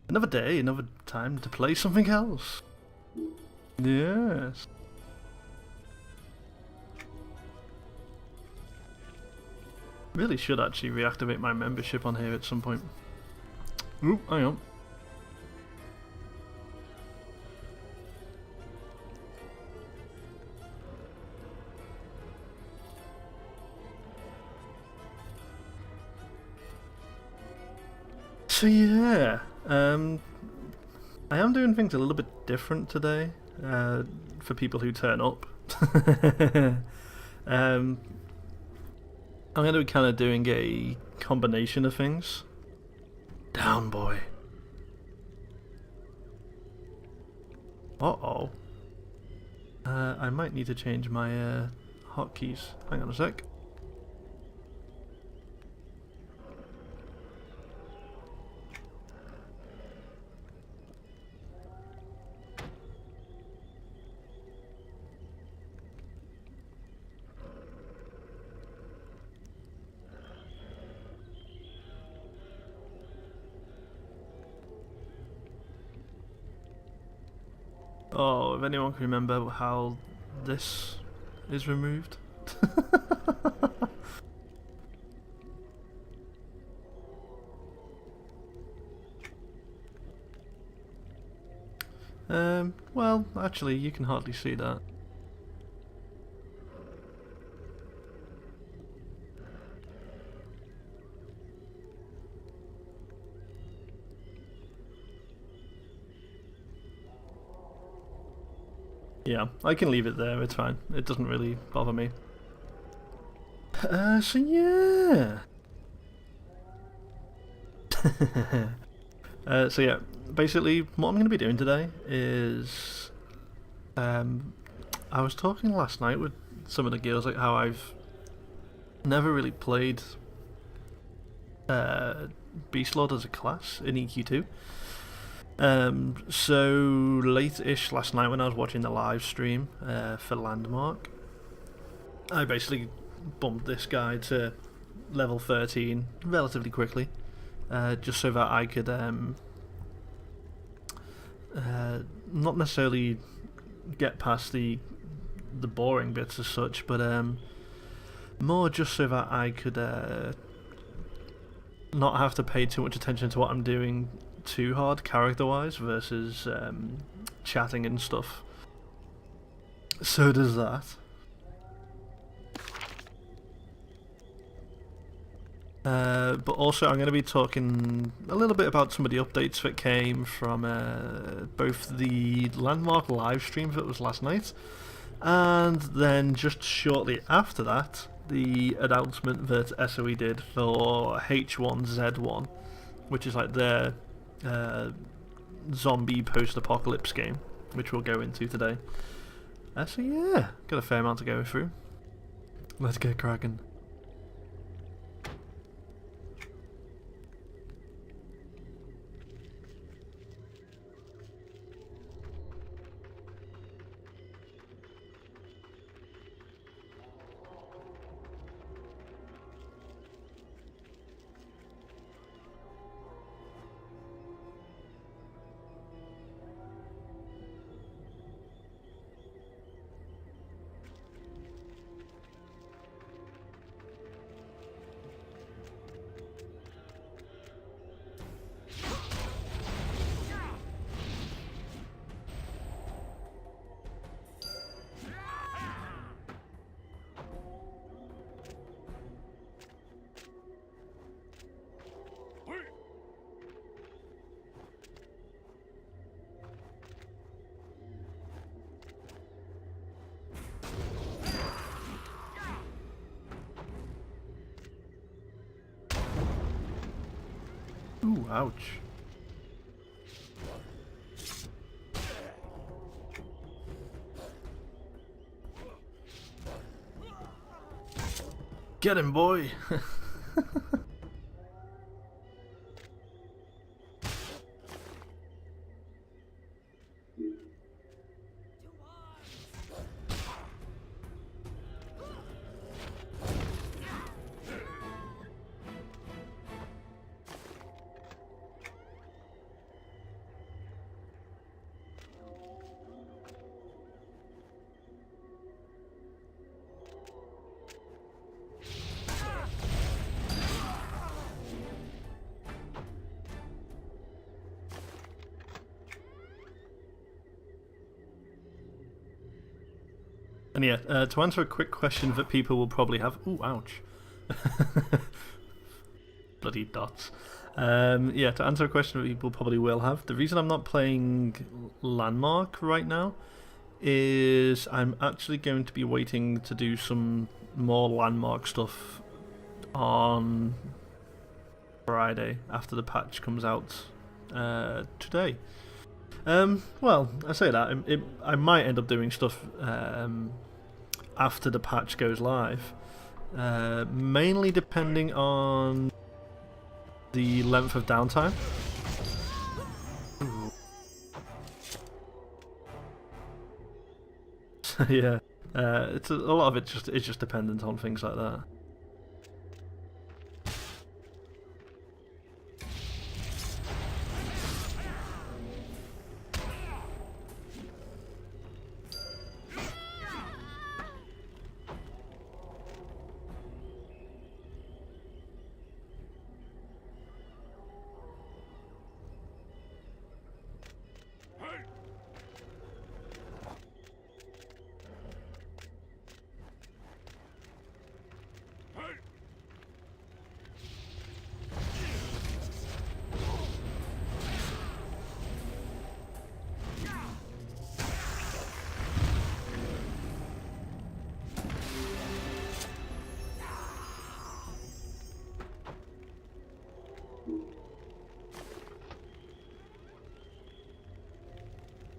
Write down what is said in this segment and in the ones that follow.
Another day, another time to play something else. Yes. Really should actually reactivate my membership on here at some point. Ooh, hang on. So yeah, I am doing things a little bit different today for people who turn up. I'm going to be kind of doing a combination of things. Down, boy. Uh-oh. I might need to change my hotkeys. Hang on a sec. Oh, if anyone can remember how this is removed. Well, actually, you can hardly see that. Yeah, I can leave it there, it's fine. It doesn't really bother me. So yeah. So yeah, basically what I'm going to be doing today is... I was talking last night with some of the girls like how I've never really played Beast Lord as a class in EQ2. So late-ish last night when I was watching the live stream for Landmark, I basically bumped this guy to level 13 relatively quickly, just so that I could not necessarily get past the boring bits as such, but more just so that I could not have to pay too much attention to what I'm doing too hard character-wise versus chatting and stuff. So does that. But also I'm going to be talking a little bit about some of the updates that came from both the Landmark live stream that was last night, and then just shortly after that, the announcement that SOE did for H1Z1, which is like their zombie post-apocalypse game, which we'll go into today. So yeah, got a fair amount to go through. Let's get cracking. Ooh, ouch. Get him, boy! And yeah, to answer a quick question that people will probably have. Ooh, ouch. Bloody dots. Yeah, to answer a question that people probably will have, the reason I'm not playing Landmark right now is I'm actually going to be waiting to do some more Landmark stuff on Friday after the patch comes out today. Well, I say that I might end up doing stuff after the patch goes live, mainly depending on the length of downtime. Yeah, it's a lot of it is just dependent on things like that.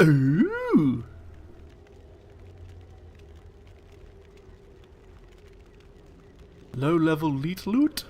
Ooh! Low-level leet loot?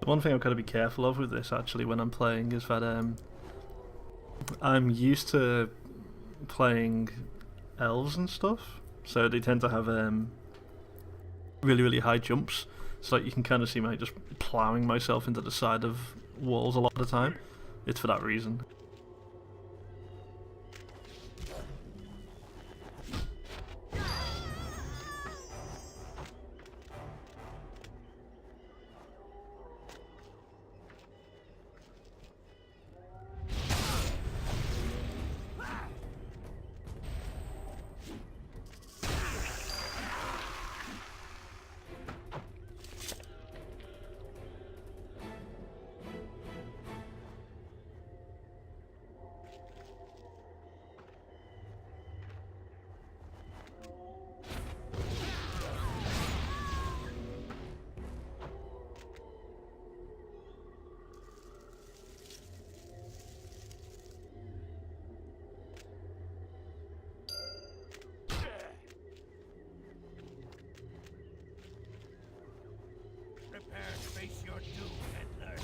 One thing I've got to be careful of with this actually when I'm playing is that I'm used to playing elves and stuff, so they tend to have really high jumps, so you can kind of see me just ploughing myself into the side of walls a lot of the time. It's for that reason. Prepare to face your doom, Hitler.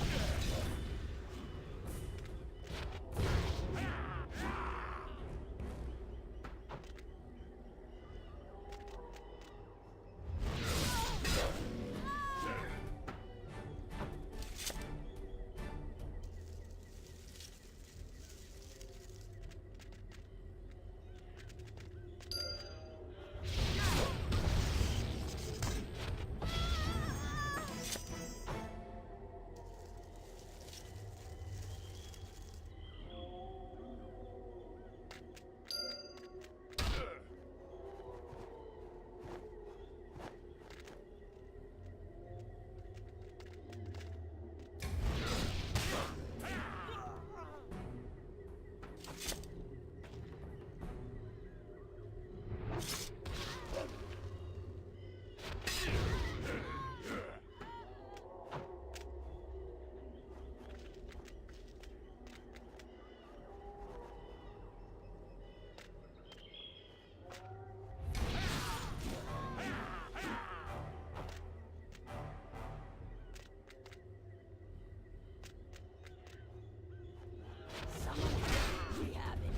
We have it.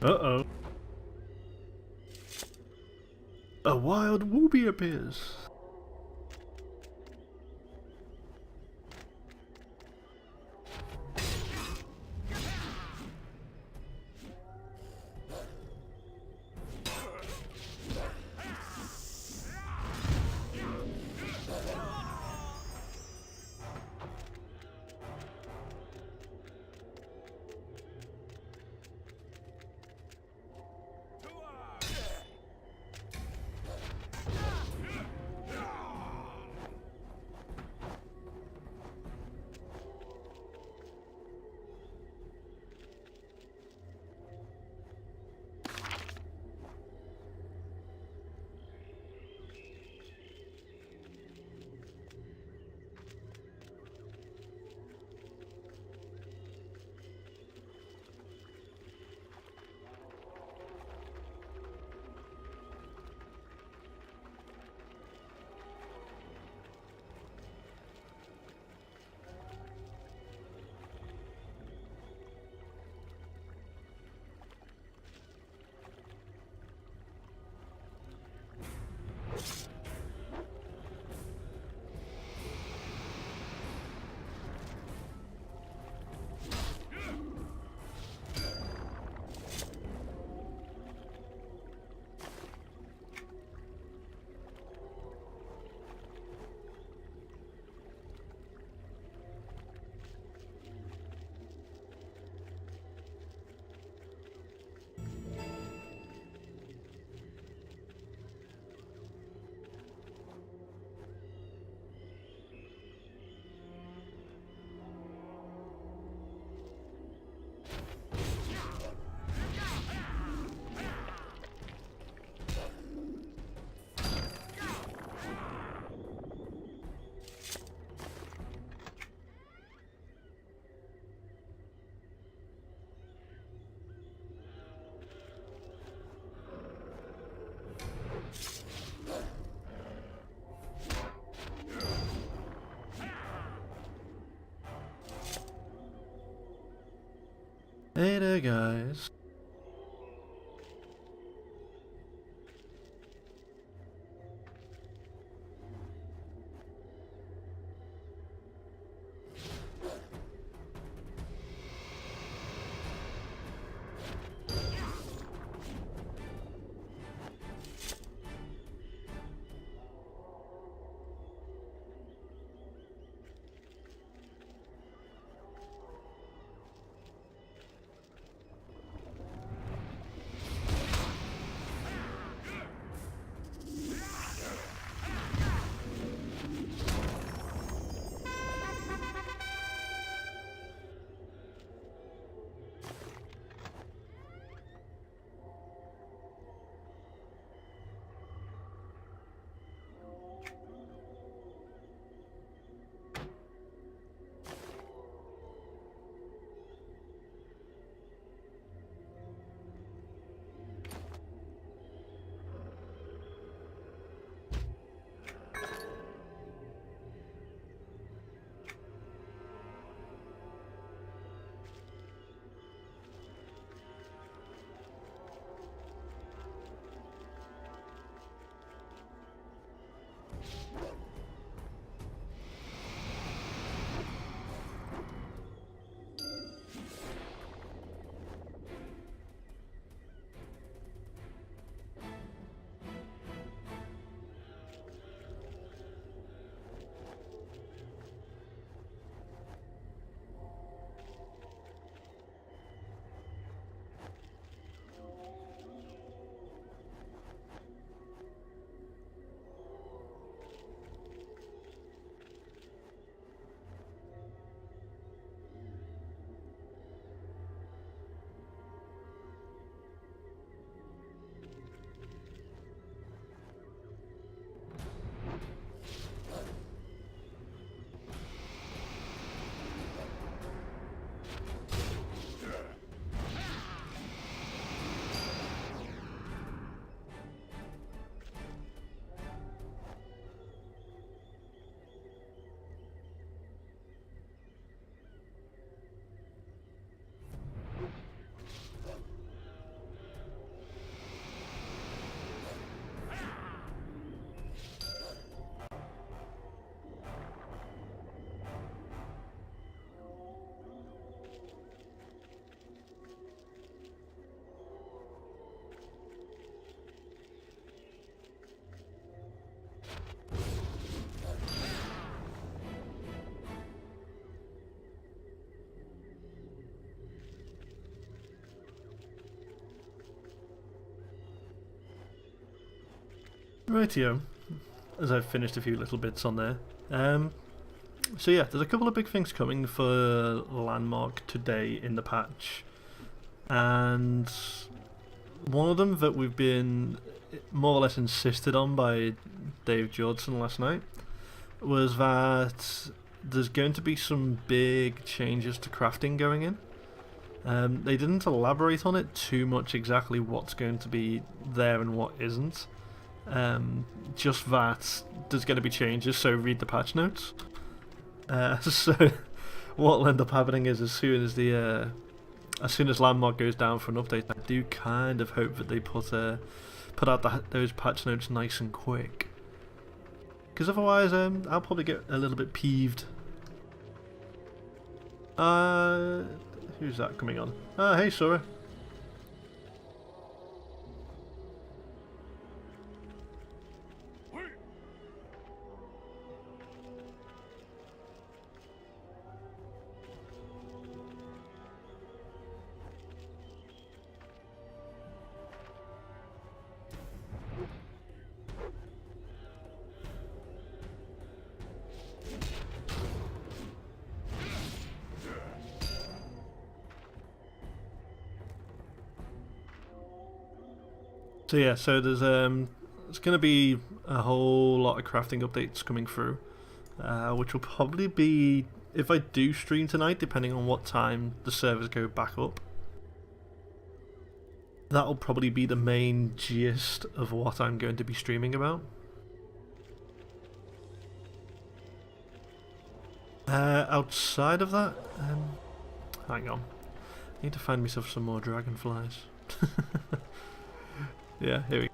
Uh-oh. A wild whoopee appears. Hey there, guys. Rightio, as I've finished a few little bits on there. So yeah, there's a couple of big things coming for Landmark today in the patch, and one of them that we've been more or less insisted on by Dave Jordson last night was that there's going to be some big changes to crafting going in. They didn't elaborate on it too much exactly what's going to be there and what isn't. Just that there's going to be changes, so read the patch notes. So what'll end up happening is as soon as Landmark goes down for an update, I do kind of hope that they put out those patch notes nice and quick. Because otherwise, I'll probably get a little bit peeved. Who's that coming on? Hey Sora. So yeah, so there's going to be a whole lot of crafting updates coming through, which will probably be, if I do stream tonight, depending on what time the servers go back up, that'll probably be the main gist of what I'm going to be streaming about. Outside of that, hang on, I need to find myself some more dragonflies. Yeah, here we go.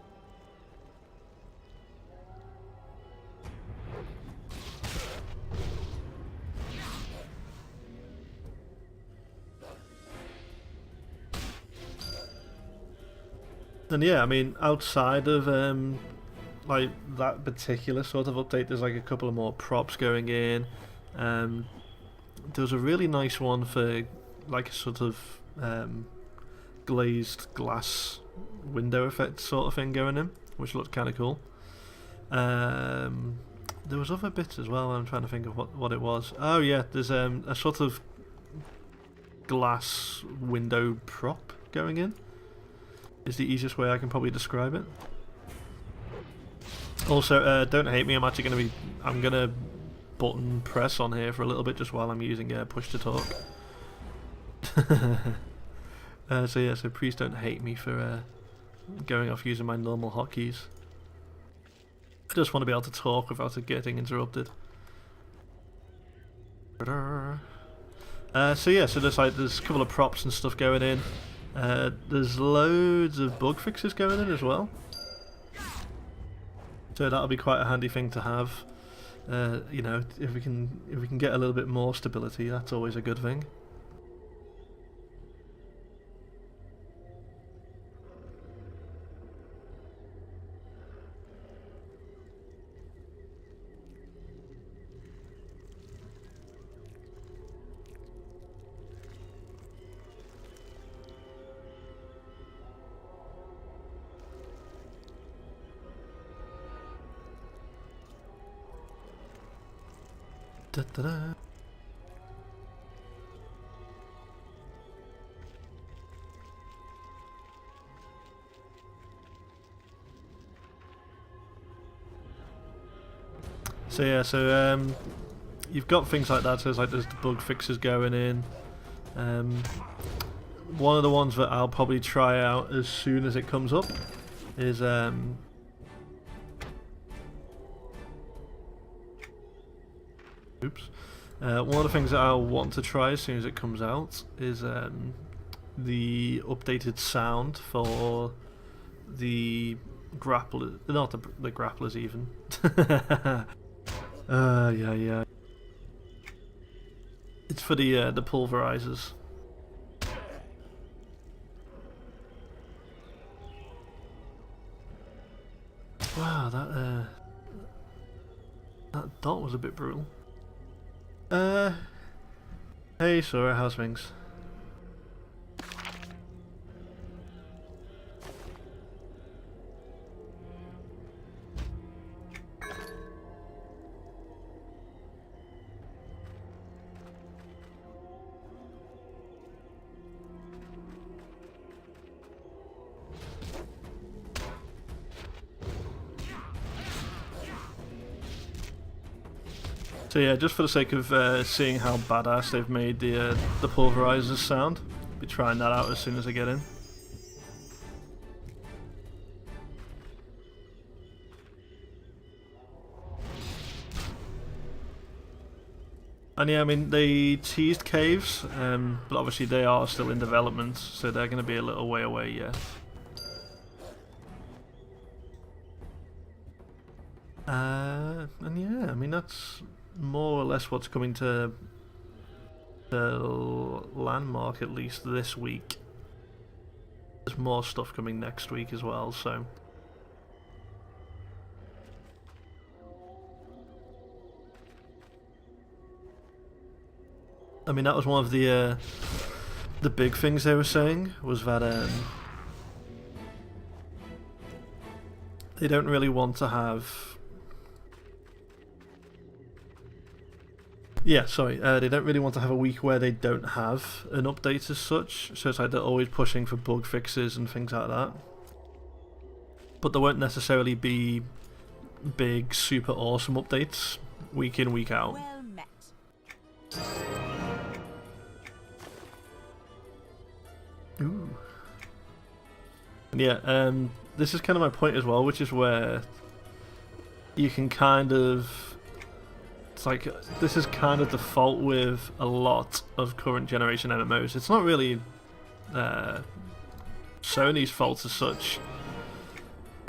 And yeah, I mean, outside of like that particular sort of update, there's like a couple of more props going in. There was a really nice one for like a sort of glazed glass window effect sort of thing going in, which looked kind of cool. There was other bits as well. I'm trying to think of what it was. Oh yeah, there's a sort of glass window prop going in. Is the easiest way I can probably describe it. Also, don't hate me. I'm gonna button press on here for a little bit just while I'm using push to talk. So yeah, so please don't hate me for going off using my normal hotkeys. I just want to be able to talk without it getting interrupted. So yeah, so there's a couple of props and stuff going in. There's loads of bug fixes going in as well. So that'll be quite a handy thing to have. You know, if we can get a little bit more stability, that's always a good thing. Da, da, da. So yeah, so you've got things like that. So it's like there's the bug fixes going in. One of the ones that I'll probably try out as soon as it comes up is one of the things that I'll want to try as soon as it comes out is the updated sound for the grapplers, not the grapplers even. Yeah. It's for the pulverizers. Wow, that dot was a bit brutal. Hey Sora, how's things? So yeah, just for the sake of seeing how badass they've made the pulverizers sound, I'll be trying that out as soon as I get in. And yeah, I mean, they teased caves, but obviously they are still in development, so they're going to be a little way away yet. And yeah, I mean, that's more or less what's coming to the Landmark, at least this week. There's more stuff coming next week as well, so... I mean, that was one of the big things they were saying, was that they don't really want to have... Yeah, sorry, they don't really want to have a week where they don't have an update as such, so it's like they're always pushing for bug fixes and things like that. But there won't necessarily be big, super awesome updates week in, week out. Well met. Ooh. Yeah, this is kind of my point as well, which is where you can kind of... It's like, this is kind of the fault with a lot of current generation MMOs. It's not really Sony's fault as such.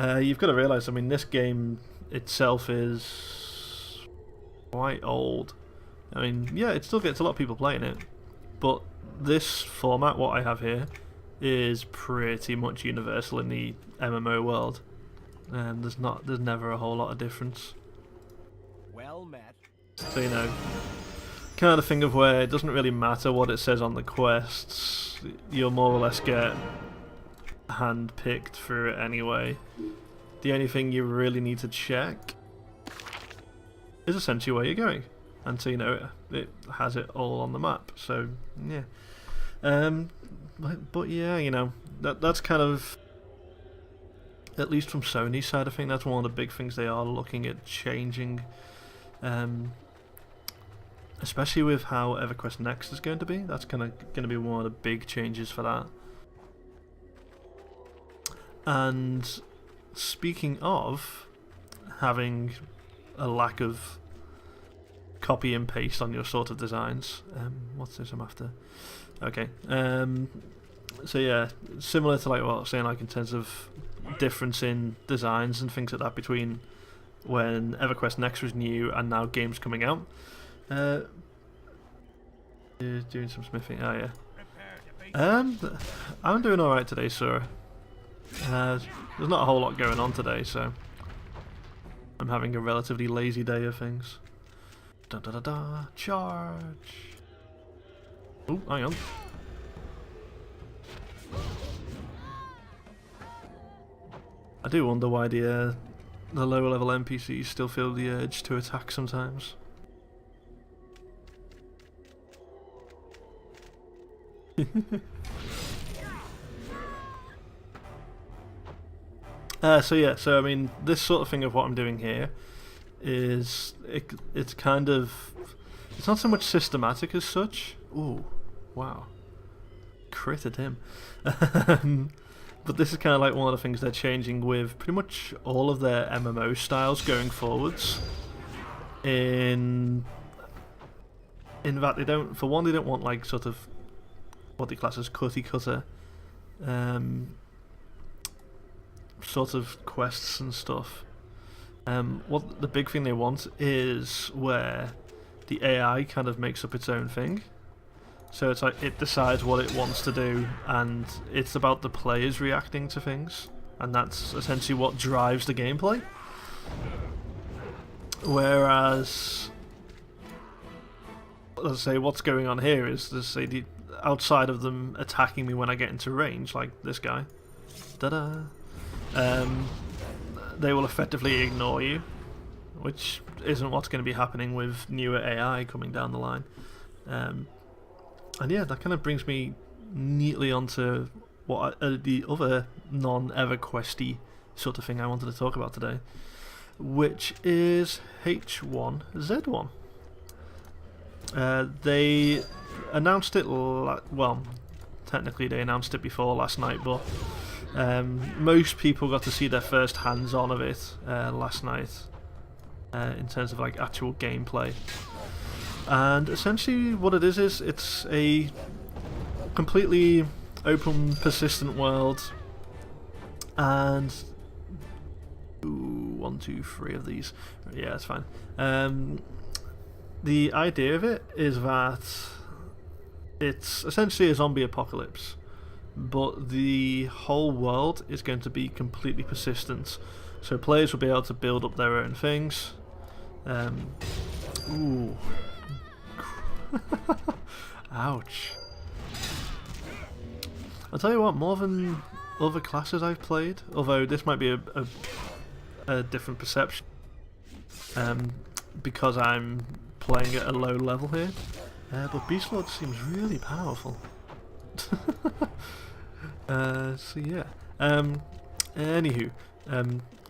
You've got to realise, I mean, this game itself is quite old. I mean, yeah, it still gets a lot of people playing it, but this format, what I have here, is pretty much universal in the MMO world. There's never a whole lot of difference. Well met. So, you know, kind of thing of where it doesn't really matter what it says on the quests, you'll more or less get hand-picked through it anyway. The only thing you really need to check is essentially where you're going, and so you know it has it all on the map. So yeah, but yeah, you know, that's kind of, at least from Sony's side, I think that's one of the big things they are looking at changing. Especially with how EverQuest Next is going to be. That's going to be one of the big changes for that. And speaking of having a lack of copy and paste on your sort of designs, what's this I'm after? Okay. So yeah, similar to like what I was saying, like in terms of difference in designs and things like that between when EverQuest Next was new and now games coming out. Doing some smithing. Oh yeah. I'm doing alright today, sir. There's not a whole lot going on today, so I'm having a relatively lazy day of things. Da da da da. Charge. Oh, hang on. I do wonder why the lower level NPCs still feel the urge to attack sometimes. So yeah, so I mean, this sort of thing of what I'm doing here is it's kind of, it's not so much systematic as such. Ooh, wow, critted him. But this is kind of like one of the things they're changing with pretty much all of their MMO styles going forwards. In that they don't, for one, they don't want like sort of what they class as cookie cutter sort of quests and stuff. What the big thing they want is where the AI kind of makes up its own thing. So it's like it decides what it wants to do, and it's about the players reacting to things, and that's essentially what drives the gameplay. Whereas, let's say what's going on here is, let's say, outside of them attacking me when I get into range, like this guy, they will effectively ignore you, which isn't what's going to be happening with newer AI coming down the line. And yeah, that kind of brings me neatly onto what the other non-EverQuesty sort of thing I wanted to talk about today, which is H1Z1. They announced it, well, technically they announced it before last night, but most people got to see their first hands-on of it last night in terms of like actual gameplay. And essentially what it is it's a completely open, persistent world, and ooh, 1, 2, 3 of these. Yeah, it's fine. The idea of it is that it's essentially a zombie apocalypse, but the whole world is going to be completely persistent. So players will be able to build up their own things. Ooh. Ouch. I'll tell you what, more than other classes I've played, although this might be a different perception, because I'm playing at a low level here, but Beast Lord seems really powerful. So yeah. Anywho,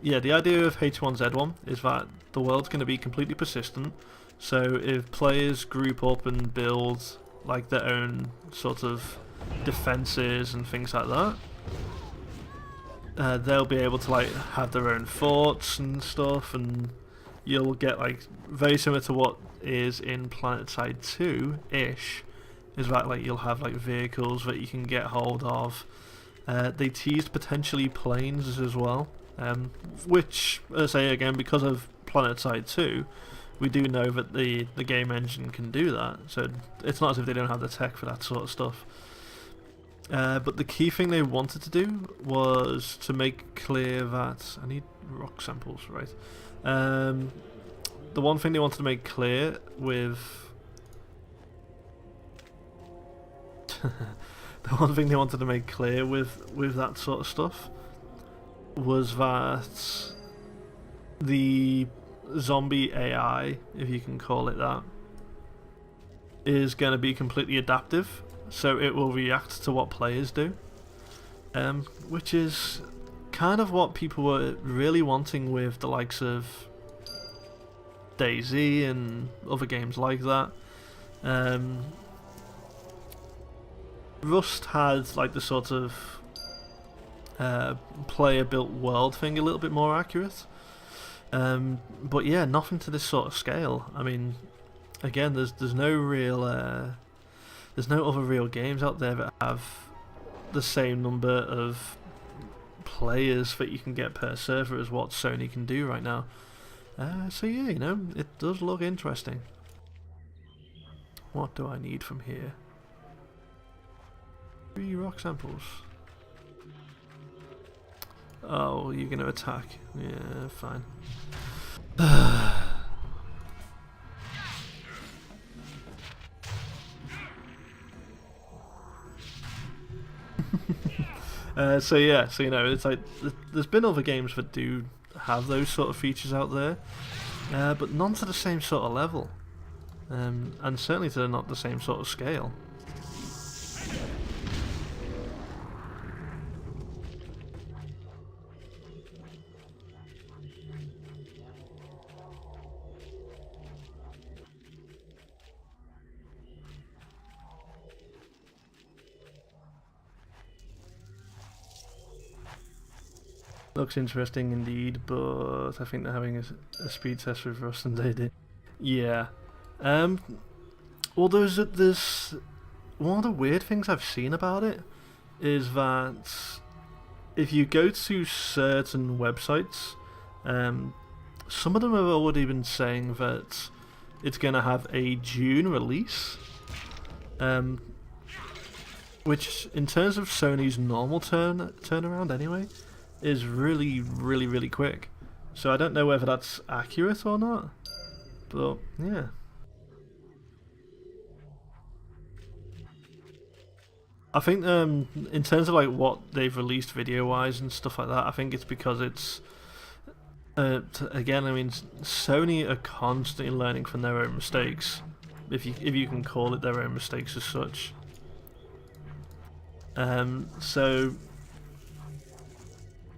yeah, the idea of H1Z1 is that the world's going to be completely persistent. So if players group up and build like their own sort of defenses and things like that, they'll be able to like have their own forts and stuff, and you'll get like very similar to what is in PlanetSide 2-ish, is that like you'll have like vehicles that you can get hold of. They teased potentially planes as well, which, as I say again, because of PlanetSide 2, we do know that the game engine can do that, so it's not as if they don't have the tech for that sort of stuff. But the key thing they wanted to do was to make clear that... I need rock samples, right? The one thing they wanted to make clear with... the one thing they wanted to make clear with that sort of stuff was that the zombie AI, if you can call it that, is going to be completely adaptive, so it will react to what players do, which is kind of what people were really wanting with the likes of DayZ and other games like that. Rust had like the sort of player-built world thing a little bit more accurate, but yeah, nothing to this sort of scale. I mean, again, there's no real there's no other real games out there that have the same number of players that you can get per server as what Sony can do right now. So yeah, you know, it does look interesting. What do I need from here? 3 rock samples. Oh, you're gonna attack. Yeah, fine. So yeah, so you know, it's like there's been other games that do have those sort of features out there, but none to the same sort of level, and certainly to not the same sort of scale. Looks interesting indeed, but I think they're having a speed test with Rust and they did. Yeah. Well, there's one of the weird things I've seen about it is that if you go to certain websites, some of them have already been saying that it's going to have a June release, which in terms of Sony's normal turnaround anyway, is really quick. So I don't know whether that's accurate or not, but yeah. I think in terms of like what they've released video wise and stuff like that, I think it's because it's again, I mean, Sony are constantly learning from their own mistakes, if you can call it their own mistakes as such. So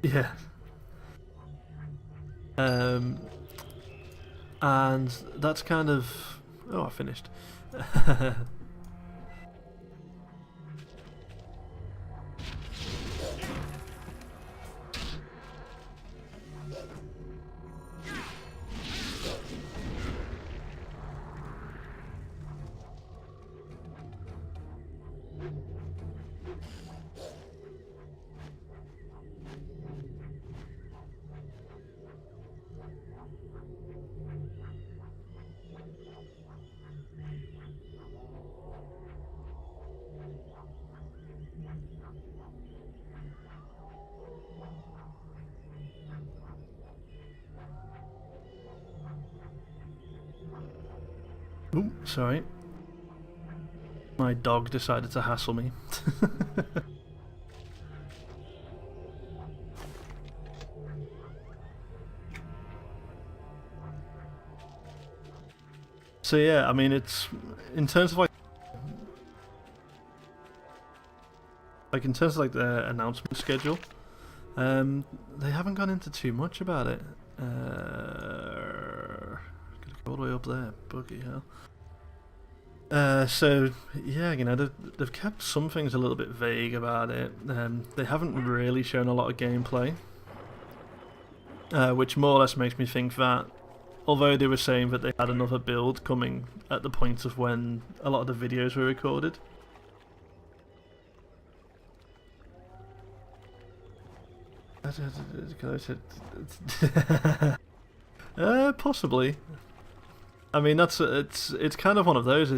yeah. And that's kind of... Oh, I finished. Ooh, sorry. My dog decided to hassle me. So yeah, I mean, it's in terms of like in terms of like the announcement schedule, they haven't gone into too much about it. Gotta go all the way up there, buggy hell. So yeah, you know, they've kept some things a little bit vague about it. They haven't really shown a lot of gameplay, which more or less makes me think that although they were saying that they had another build coming at the point of when a lot of the videos were recorded. Possibly. I mean, it's kind of one of those.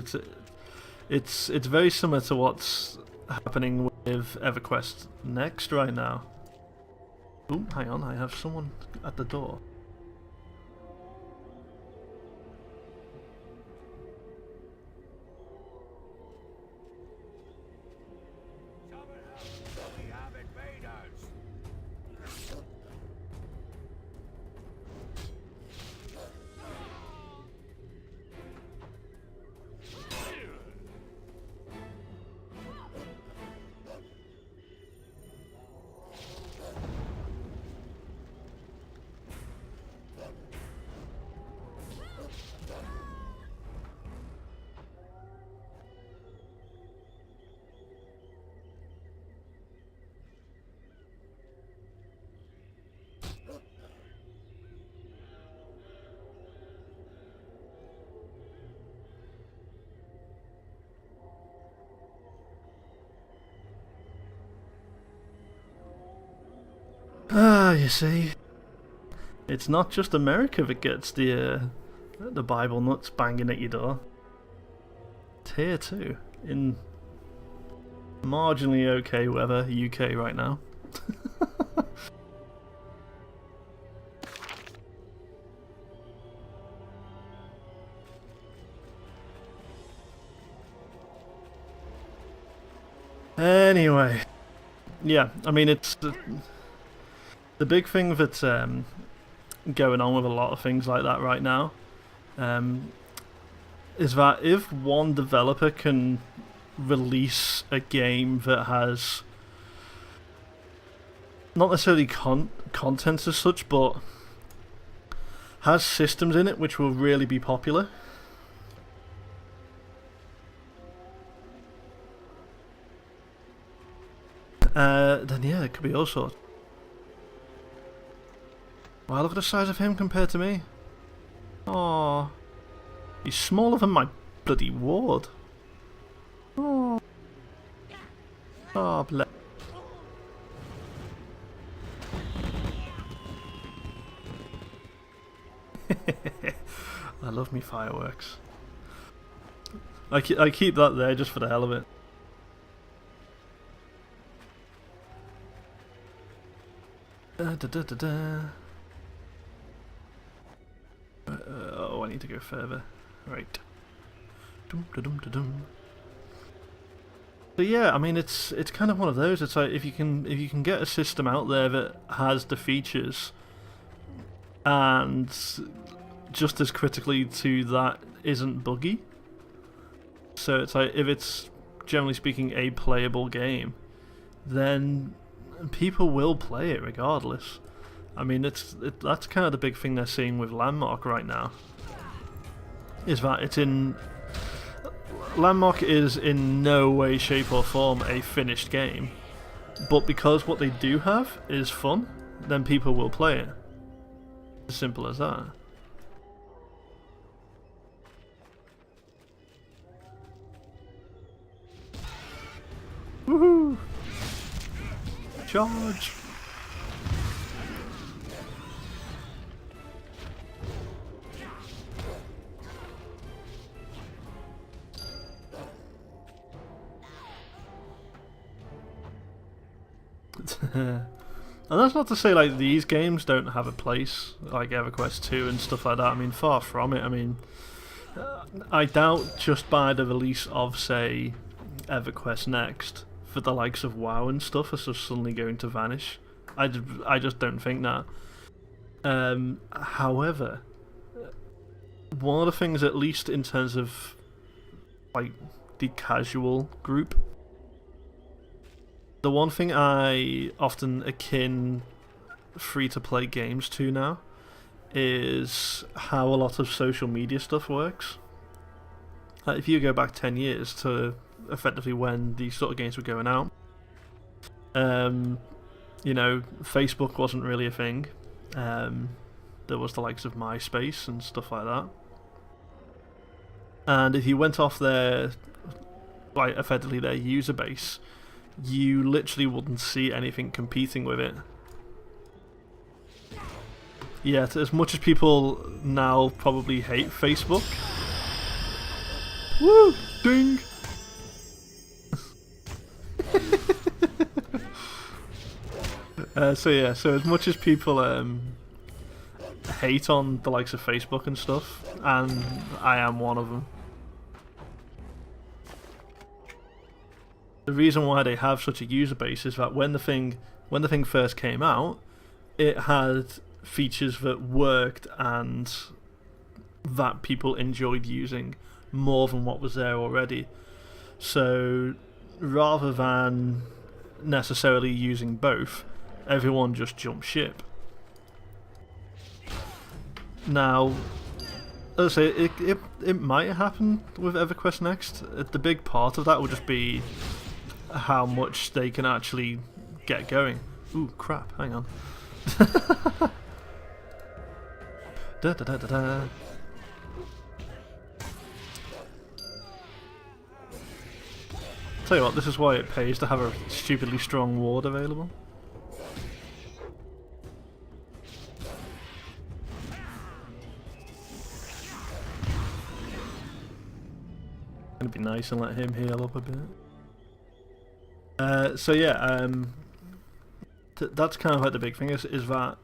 It's very similar to what's happening with EverQuest Next right now. Ooh, hang on, I have someone at the door. We have invaders. Ah, you see, it's not just America that gets the Bible nuts banging at your door. It's here too, in marginally okay weather, UK right now. Anyway, yeah, I mean, it's the big thing that's going on with a lot of things like that right now is that if one developer can release a game that has not necessarily content as such, but has systems in it which will really be popular, then yeah, it could be all sorts. Wow, look at the size of him compared to me. Aww. He's smaller than my bloody ward. Aww. Oh, bless. I love me fireworks. I keep that there just for the hell of it. Oh, I need to go further. Right. So yeah, I mean, it's kind of one of those. It's like if you can get a system out there that has the features, and just as critically to that, isn't buggy. So it's like if it's generally speaking a playable game, then people will play it regardless. I mean, that's kind of the big thing they're seeing with Landmark right now, is that it's in, Landmark is in no way, shape or form a finished game, but because what they do have is fun, then people will play it. As simple as that. Woohoo! Charge! And that's not to say like these games don't have a place, like EverQuest 2 and stuff like that. I mean, far from it. I mean, I doubt just by the release of, say, EverQuest Next, for the likes of WoW and stuff are just suddenly going to vanish. I just don't think that. However, one of the things, at least in terms of like the casual group, the one thing I often akin free-to-play games to now is how a lot of social media stuff works. If you go back 10 years to effectively when these sort of games were going out, you know, Facebook wasn't really a thing. There was the likes of MySpace and stuff like that. And if you went off their, like, effectively their user base, you literally wouldn't see anything competing with it. Yet, as much as people now probably hate Facebook... Woo! Ding! So as much as people hate on the likes of Facebook and stuff, and I am one of them, the reason why they have such a user base is that when the thing first came out, it had features that worked and that people enjoyed using more than what was there already. So rather than necessarily using both, everyone just jumped ship. Now, as I say, it might happen with EverQuest Next. The big part of that will just be how much they can actually get going. Ooh, crap, hang on. Da, da, da, da, da. Tell you what, this is why it pays to have a stupidly strong ward available. Gonna be nice and let him heal up a bit. So yeah, that's kind of like the big thing is that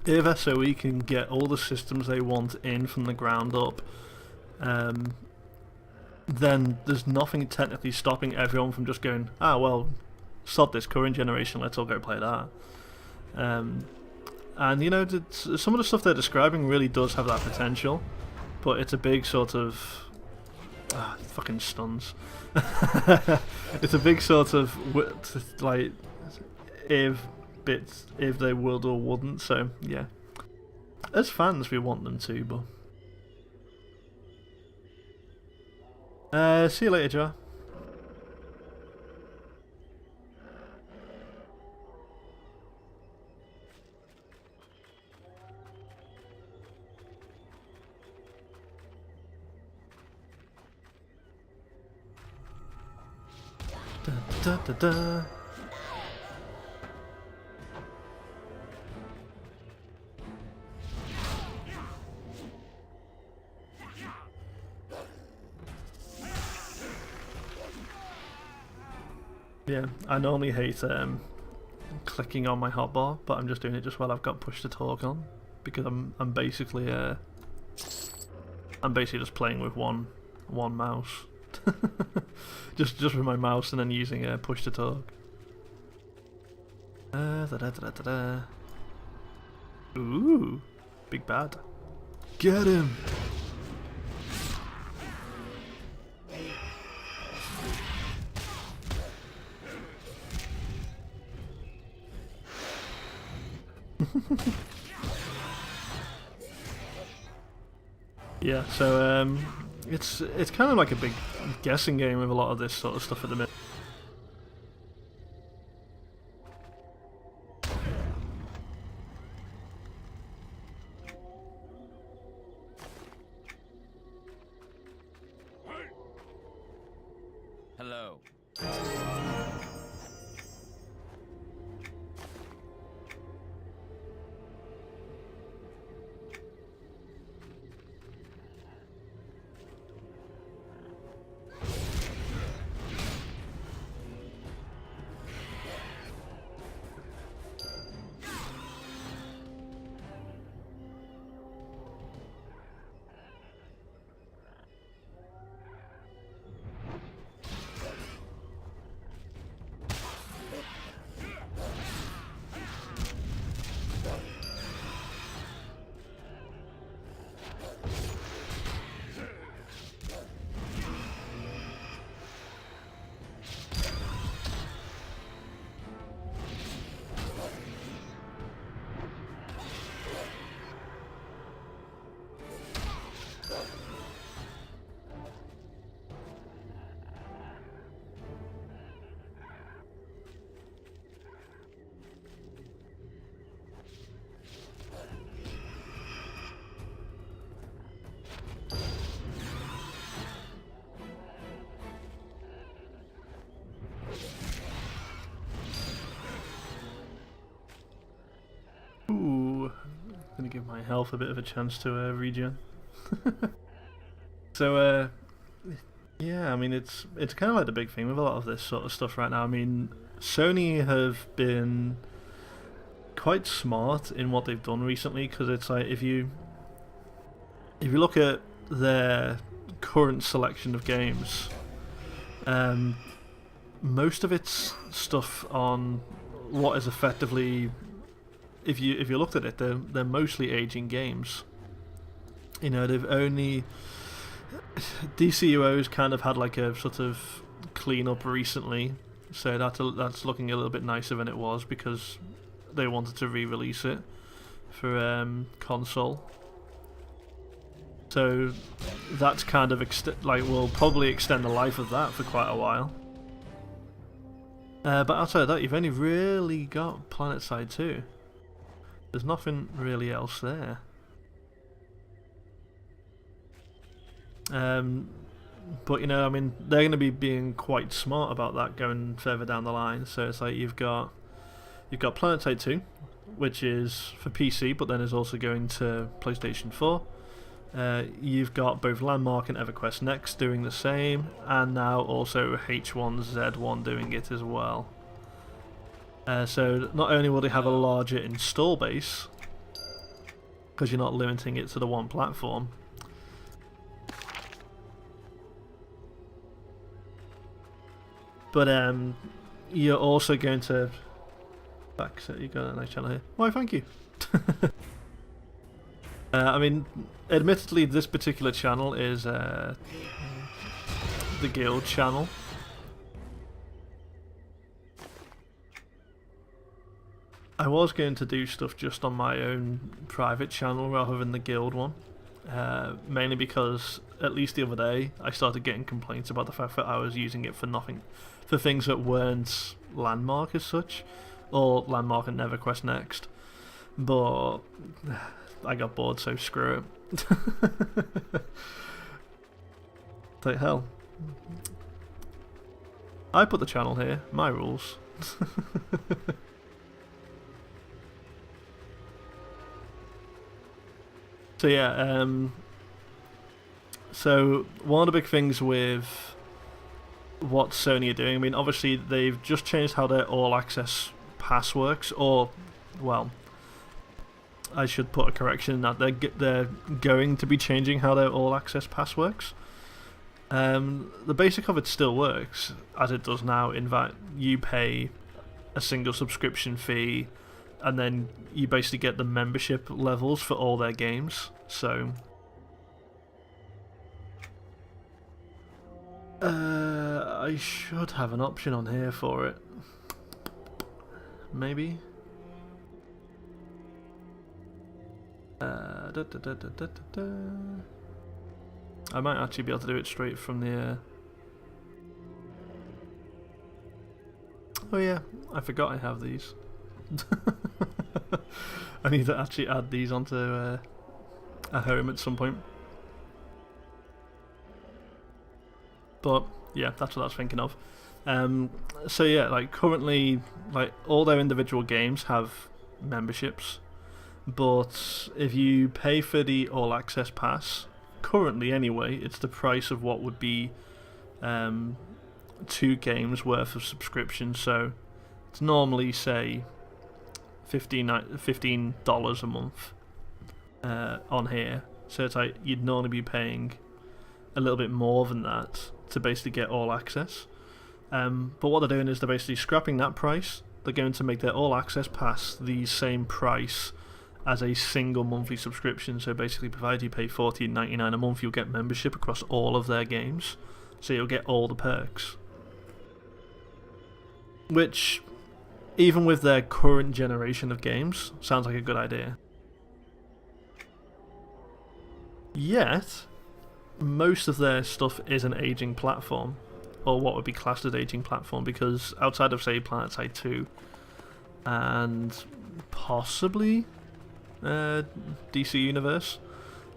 if SOE can get all the systems they want in from the ground up, then there's nothing technically stopping everyone from just going, ah well, sod this current generation, let's all go play that. And you know, some of the stuff they're describing really does have that potential, but it's a big sort of fucking stuns. It's a big sort of like if they would or wouldn't. So yeah, as fans we want them to, but see you later, Jar. Da, da, da. Yeah, I normally hate clicking on my hotbar, but I'm just doing it just while I've got push to talk on, because I'm basically just playing with one mouse. just with my mouse and then using push to talk. Da, da, da, da, da. Ooh, big bad. Get him! Yeah, so It's kind of like a big guessing game with a lot of this sort of stuff at the minute. Hello. Ooh, gonna give my health a bit of a chance to regen. So, yeah, I mean it's kind of like the big thing with a lot of this sort of stuff right now. I mean, Sony have been quite smart in what they've done recently, because it's like if you look at their current selection of games, most of it's stuff on what is effectively, if you looked at it, they're mostly aging games. You know, they've only DCUO's kind of had like a sort of clean up recently, so that's looking a little bit nicer than it was, because they wanted to re-release it for console. So that's kind of will probably extend the life of that for quite a while. But outside of that, you've only really got PlanetSide 2. There's nothing really else there. But you know, I mean, they're going to be being quite smart about that going further down the line. So it's like you've got PlanetSide 2, which is for PC, but then is also going to PlayStation 4. You've got both Landmark and EverQuest Next doing the same, and now also H1Z1 doing it as well. So not only will they have a larger install base, because you're not limiting it to the one platform, but you're also going to so you got a nice channel here. Why, thank you. I mean, admittedly, this particular channel is the Guild channel. I was going to do stuff just on my own private channel rather than the Guild one, mainly because at least the other day I started getting complaints about the fact that I was using it for nothing, for things that weren't Landmark as such, or Landmark and EverQuest Next, but I got bored, so screw it. Like hell, I put the channel here, my rules. So yeah, so one of the big things with what Sony are doing, I mean, obviously they've just changed how their all-access pass works, or, well, I should put a correction in that they're going to be changing how their all-access pass works. The basic of it still works as it does now, in that you pay a single subscription fee, and then you basically get the membership levels for all their games. So I should have an option on here for it. Maybe. I might actually be able to do it straight from the... Oh yeah, I forgot I have these. I need to actually add these onto a home at some point. But yeah, that's what I was thinking of. So yeah, like currently, like all their individual games have memberships, but if you pay for the All Access Pass, currently anyway, it's the price of what would be 2 games worth of subscription. So it's normally say $15 a month on here. So it's like you'd normally be paying a little bit more than that to basically get all access. But what they're doing is they're basically scrapping that price. They're going to make their all access pass the same price as a single monthly subscription. So basically, provided you pay $14.99 a month, you'll get membership across all of their games. So you'll get all the perks. Which, even with their current generation of games, sounds like a good idea. Yet, most of their stuff is an aging platform, or what would be classed as aging platform, because outside of, say, PlanetSide 2 and possibly DC Universe,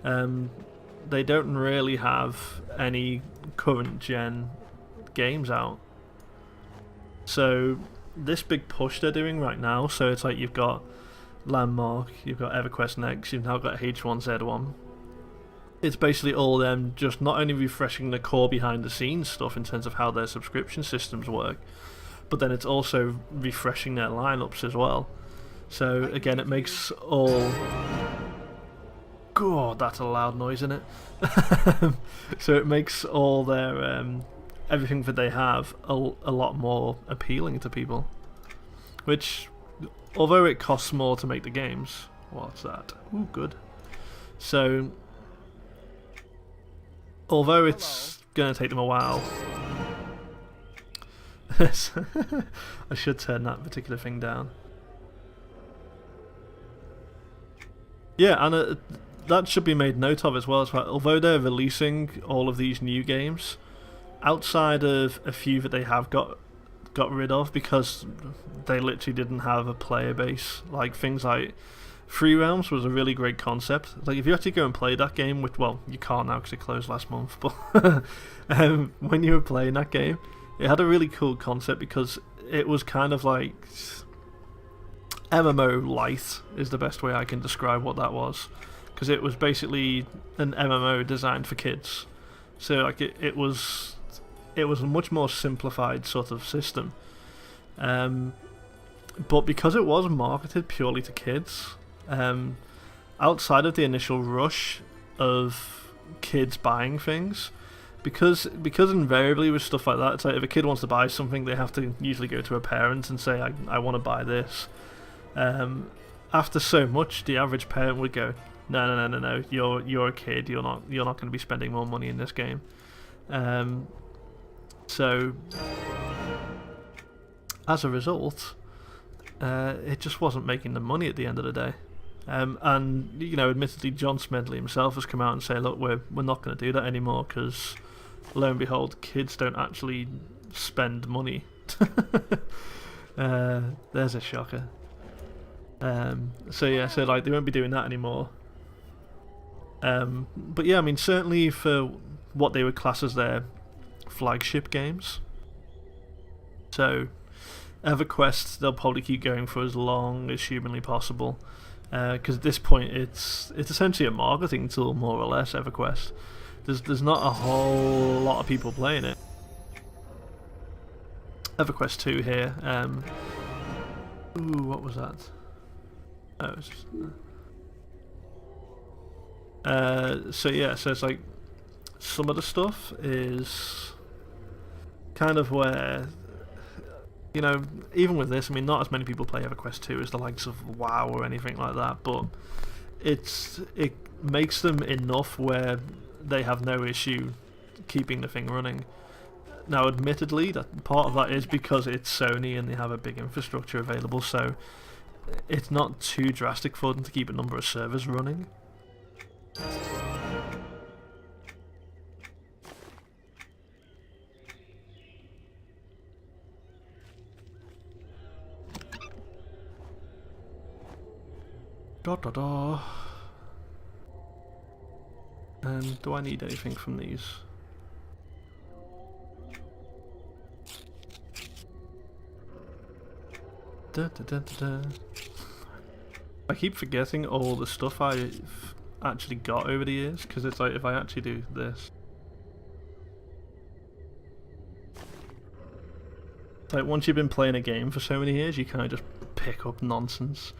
they don't really have any current gen games out. So this big push they're doing right now, so it's like you've got Landmark, you've got EverQuest Next, you've now got H1Z1. It's basically all them just not only refreshing the core behind the scenes stuff in terms of how their subscription systems work, but then it's also refreshing their lineups as well. So again, it makes all... God, that's a loud noise, isn't it? So it makes all their everything that they have a lot more appealing to people. Which, although it costs more to make the games, what's that? Ooh, good. So, although it's going to take them a while, I should turn that particular thing down. Yeah, and that should be made note of as well. Although they're releasing all of these new games, outside of a few that they have got rid of because they literally didn't have a player base, like things like Free Realms was a really great concept. Like if you actually go and play that game, which, well, you can't now because it closed last month, but when you were playing that game, it had a really cool concept because it was kind of like MMO light is the best way I can describe what that was, because it was basically an MMO designed for kids. So like it was a much more simplified sort of system, but because it was marketed purely to kids, outside of the initial rush of kids buying things, because invariably with stuff like that, it's like if a kid wants to buy something, they have to usually go to a parent and say, I want to buy this. After so much, the average parent would go, no, you're a kid, you're not going to be spending more money in this game. So as a result, it just wasn't making the money at the end of the day. And you know, admittedly, John Smedley himself has come out and said, look, we're not going to do that anymore because, lo and behold, kids don't actually spend money. There's a shocker. So yeah, so like they won't be doing that anymore. But yeah, I mean, certainly for what they would class as their flagship games. So EverQuest, they'll probably keep going for as long as humanly possible, because at this point it's essentially a marketing tool, more or less. EverQuest, there's not a whole lot of people playing it. EverQuest 2 here. Ooh, what was that? Oh, it was just, so yeah, so it's like some of the stuff is kind of where, you know, even with this, I mean, not as many people play EverQuest 2 as the likes of WoW or anything like that, but it makes them enough where they have no issue keeping the thing running. Now, admittedly, that part of that is because it's Sony and they have a big infrastructure available, so it's not too drastic for them to keep a number of servers running. Da da da. Do I need anything from these? Da da da da da. I keep forgetting all the stuff I've actually got over the years, because it's like if I actually do this. Like once you've been playing a game for so many years, you kind of just pick up nonsense.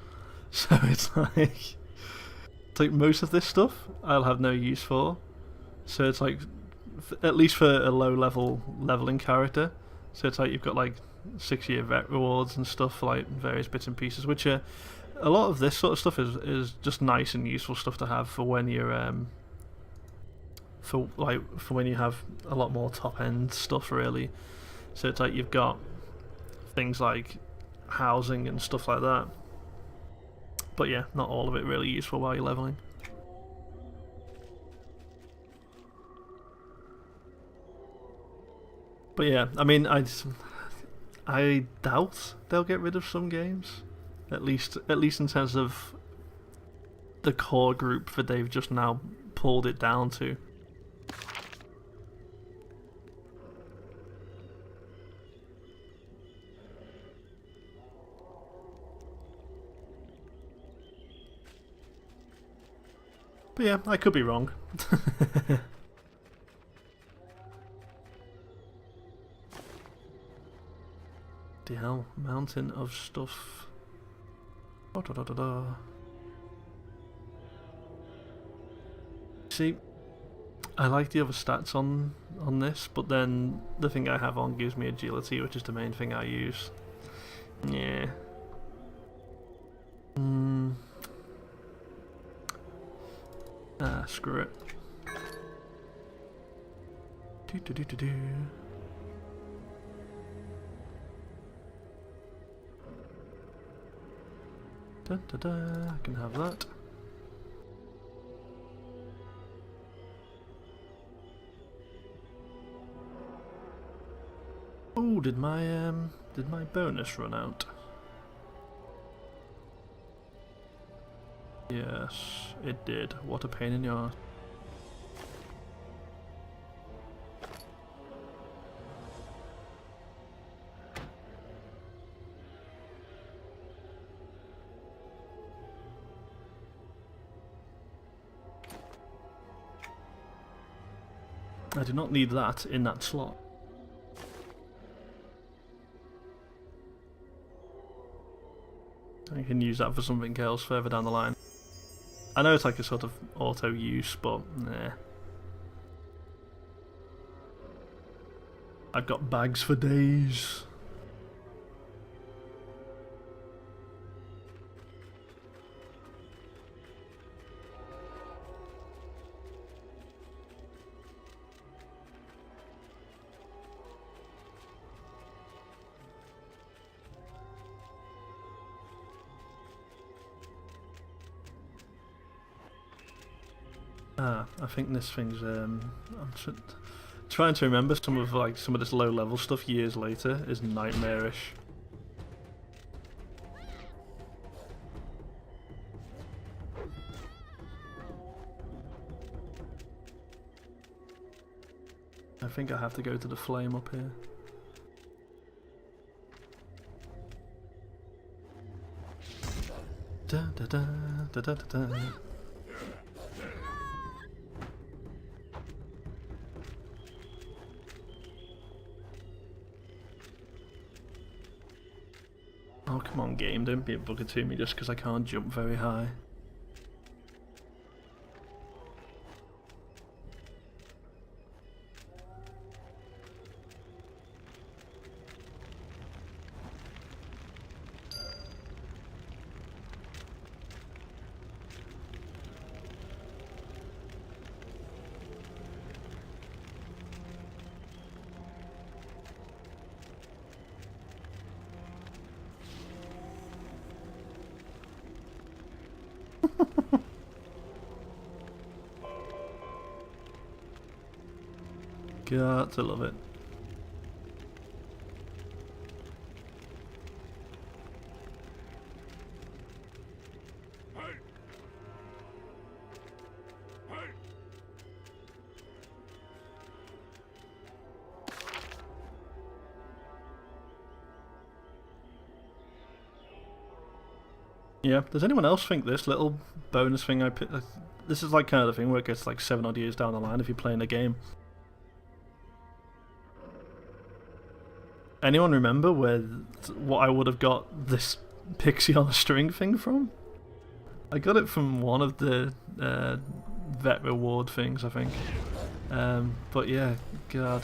So it's like most of this stuff I'll have no use for. So it's like, at least for a low leveling character. So it's like you've got like 6-year vet rewards and stuff for like various bits and pieces, which are a lot of this sort of stuff is just nice and useful stuff to have for when you're for when you have a lot more top end stuff really. So it's like you've got things like housing and stuff like that. But yeah, not all of it really useful while you're leveling. But yeah, I mean, I doubt they'll get rid of some games, at least in terms of the core group that they've just now pulled it down to. But yeah, I could be wrong. The hell, mountain of stuff. Oh, da, da, da, da. See, I like the other stats on this, but then the thing I have on gives me agility, which is the main thing I use. Yeah. Ah, screw it. Do do do do do. Da da da. I can have that. Oh, did my bonus run out? Yes, it did. What a pain in your ass. I do not need that in that slot. I can use that for something else further down the line. I know it's like a sort of auto use, but nah. I've got bags for days. I think this thing's I'm trying to remember some of this low level stuff years later is nightmarish. I think I have to go to the flame up here. Da da da da da da da. Oh, come on, game, don't be a bugger to me just because I can't jump very high. Got to love it. Yeah, does anyone else think this little bonus thing I picked... This is like kind of the thing where it gets like 7 odd years down the line if you're playing a game. Anyone remember what I would have got this pixie on a string thing from? I got it from one of the vet reward things, I think. But yeah, God,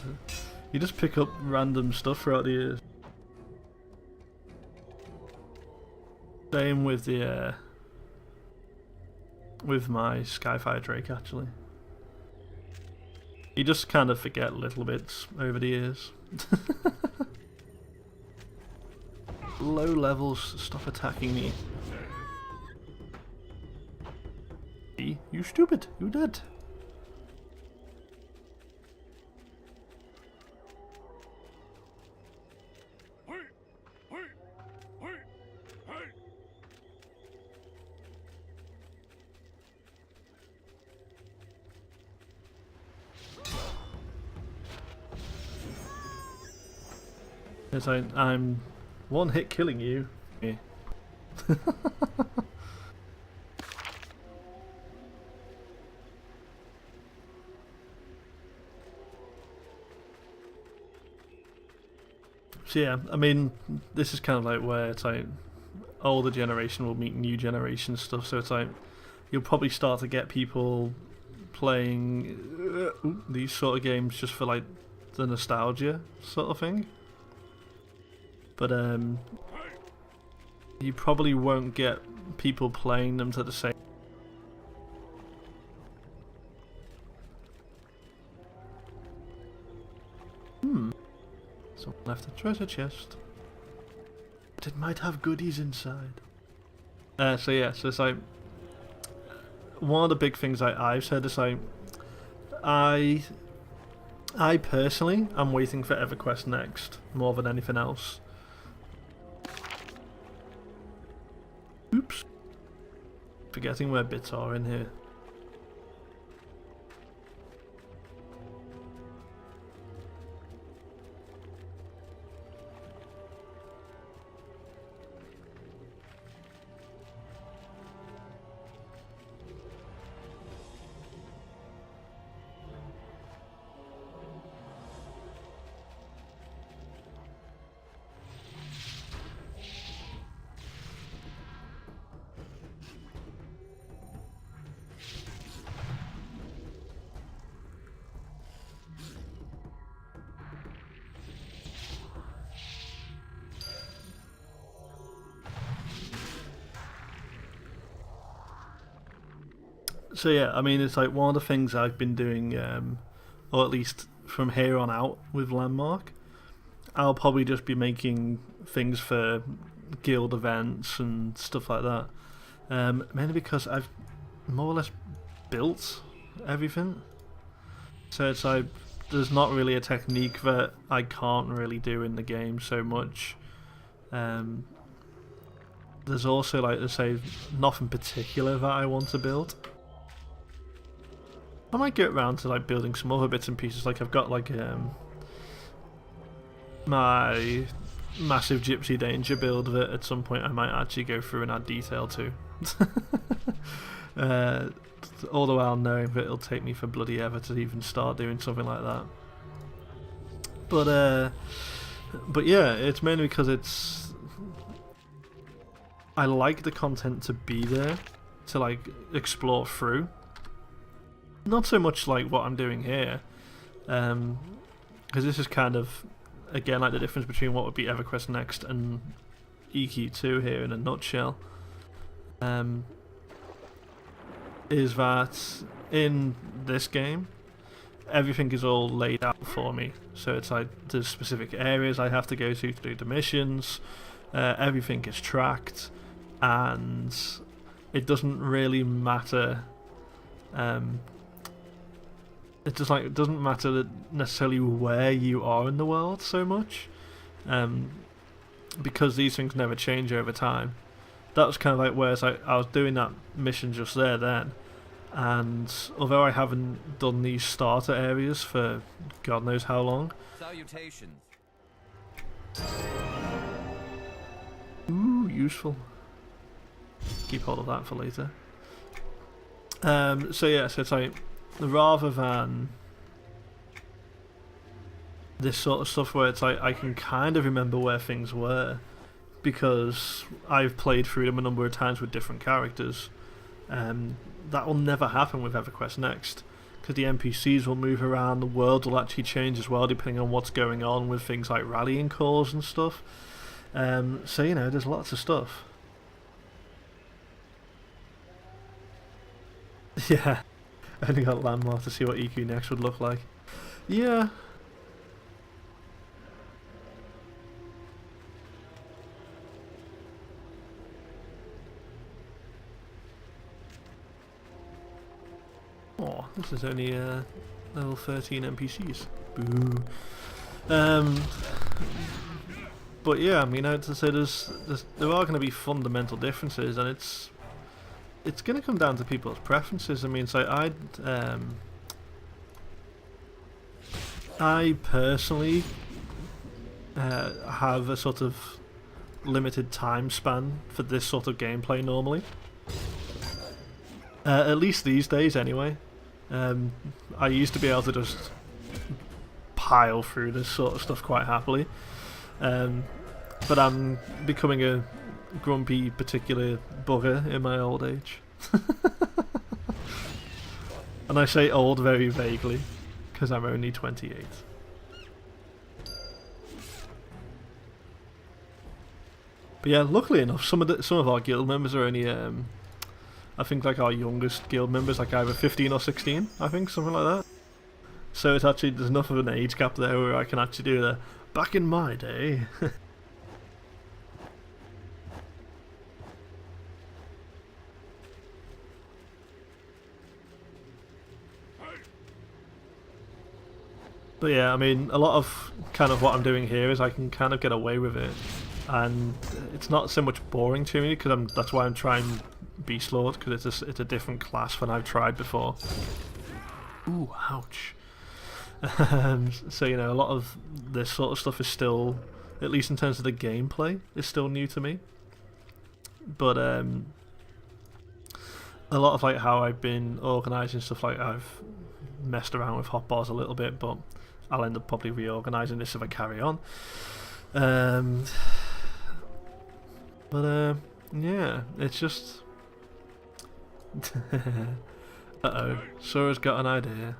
you just pick up random stuff throughout the years. Same with the with my Skyfire Drake, actually. You just kind of forget little bits over the years. Low levels, stop attacking me. You stupid, you dead. Yes, I'm one hit killing you. Yeah. So yeah, I mean, this is kind of like where it's like older generation will meet new generation stuff. So it's like you'll probably start to get people playing these sort of games just for like the nostalgia sort of thing. But you probably won't get people playing them to the same. Someone left a treasure chest. But it might have goodies inside. So yeah, so it's like one of the big things I've said is like I personally am waiting for EverQuest Next more than anything else. Oops. Forgetting where bits are in here. So yeah, I mean, it's like one of the things I've been doing, or at least from here on out with Landmark, I'll probably just be making things for guild events and stuff like that. Mainly because I've more or less built everything. So it's like, there's not really a technique that I can't really do in the game so much. There's also, like, to say, nothing particular that I want to build. I might get around to like building some other bits and pieces. Like I've got like my massive Gypsy Danger build that at some point I might actually go through and add detail to. All the while knowing that it'll take me for bloody ever to even start doing something like that. But yeah, it's mainly because I like the content to be there to like explore through. Not so much like what I'm doing here, because this is kind of, again, like the difference between what would be EverQuest Next and EQ2 here in a nutshell, is that in this game, everything is all laid out for me. So it's like there's specific areas I have to go to do the missions, everything is tracked, and it doesn't really matter. It doesn't matter necessarily where you are in the world so much, because these things never change over time. That was kind of like where I was doing that mission just there then, and although I haven't done these starter areas for God knows how long. Salutations. Ooh, useful. keep hold of that for later. So yeah, so it's like, rather than this sort of stuff where it's like I can kind of remember where things were because I've played through them a number of times with different characters, that will never happen with EverQuest Next, because the NPCs will move around, the world will actually change as well depending on what's going on with things like rallying calls and stuff. So you know, there's lots of stuff. Yeah, I only got Landmark to see what EQ Next would look like. Yeah. Oh, this is only level 13 NPCs. Boo. But yeah, I mean, I'd say there are going to be fundamental differences, and it's going to come down to people's preferences. I mean, so I personally have a sort of limited time span for this sort of gameplay normally. At least these days, anyway. I used to be able to just pile through this sort of stuff quite happily. But I'm becoming a grumpy particular bugger in my old age. And I say old very vaguely, because I'm only 28. But yeah, luckily enough, some of our guild members are only, I think like our youngest guild members, like either 15 or 16, I think, something like that. So it's actually, there's enough of an age gap there where I can actually do the back in my day. But yeah, I mean, a lot of kind of what I'm doing here is I can kind of get away with it, and it's not so much boring to me because that's why I'm trying Beast Lord, because it's a different class than I've tried before. Ooh, ouch. So you know, a lot of this sort of stuff is still, at least in terms of the gameplay, is still new to me. But a lot of like how I've been organising stuff, like I've messed around with hotbars a little bit, but I'll end up probably reorganising this if I carry on. Yeah, it's just uh-oh, Sora's got an idea.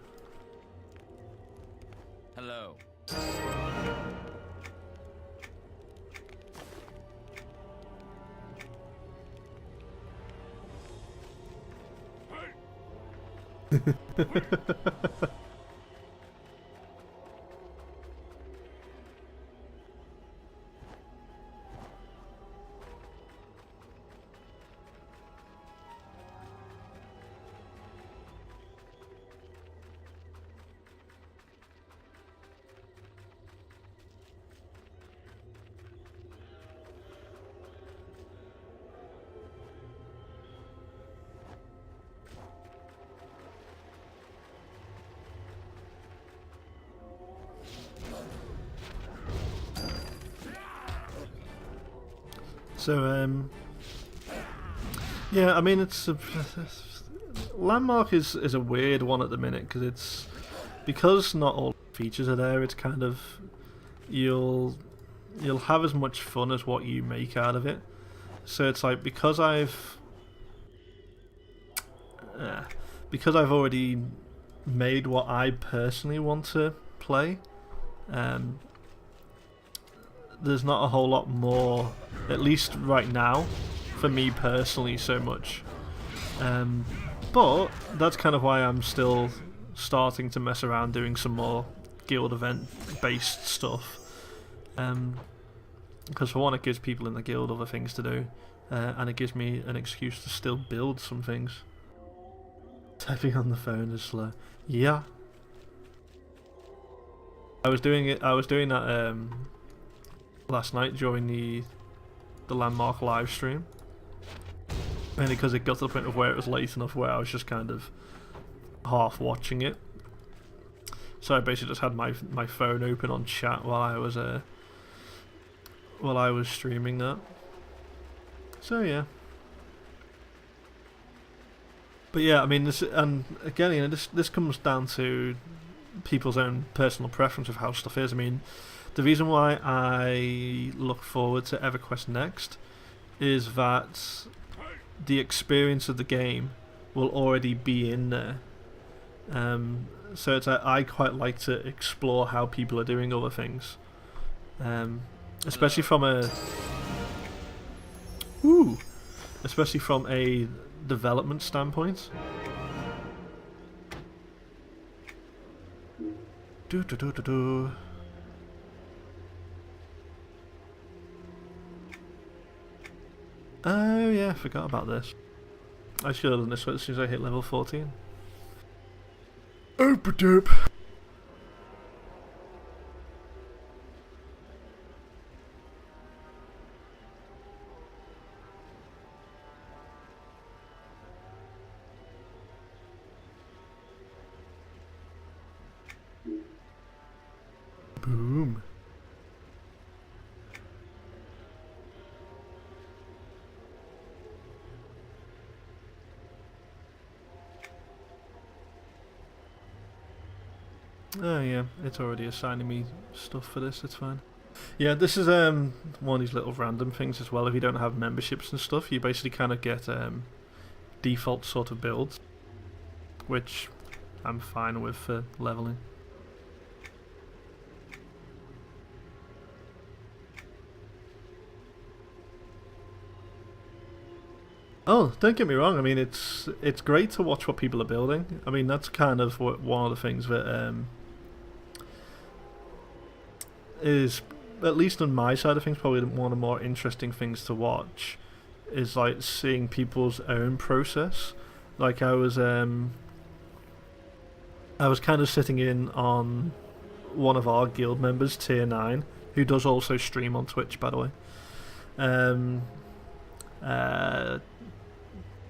Hello. So yeah, I mean, Landmark is a weird one at the minute because not all features are there. It's kind of you'll have as much fun as what you make out of it. So it's like because I've already made what I personally want to play. There's not a whole lot more, at least right now, for me personally, so much. But that's kind of why I'm still starting to mess around doing some more guild event based stuff. Because for one, it gives people in the guild other things to do, and it gives me an excuse to still build some things. Typing on the phone is slow. Yeah. I was doing that last night during the Landmark live stream, mainly because it got to the point of where it was late enough where I was just kind of half watching it. So I basically just had my phone open on chat while I was streaming that. So yeah. But yeah, I mean, this, and again, you know, this comes down to people's own personal preference of how stuff is. I mean, the reason why I look forward to EverQuest Next is that the experience of the game will already be in there. So it's I quite like to explore how people are doing other things, especially from a especially from a development standpoint. Do do do do do. Oh yeah, I forgot about this. I should have done this as soon as I hit level 14. Oop-a-doop. Boom. Oh yeah, it's already assigning me stuff for this, it's fine. Yeah, this is one of these little random things as well. If you don't have memberships and stuff, you basically kind of get default sort of builds, which I'm fine with for leveling. Oh, don't get me wrong. I mean, it's great to watch what people are building. I mean, that's kind of one of the things that is, at least on my side of things, probably one of the more interesting things to watch. Is like seeing people's own process. Like I was kind of sitting in on one of our guild members, Tier 9, who does also stream on Twitch, by the way.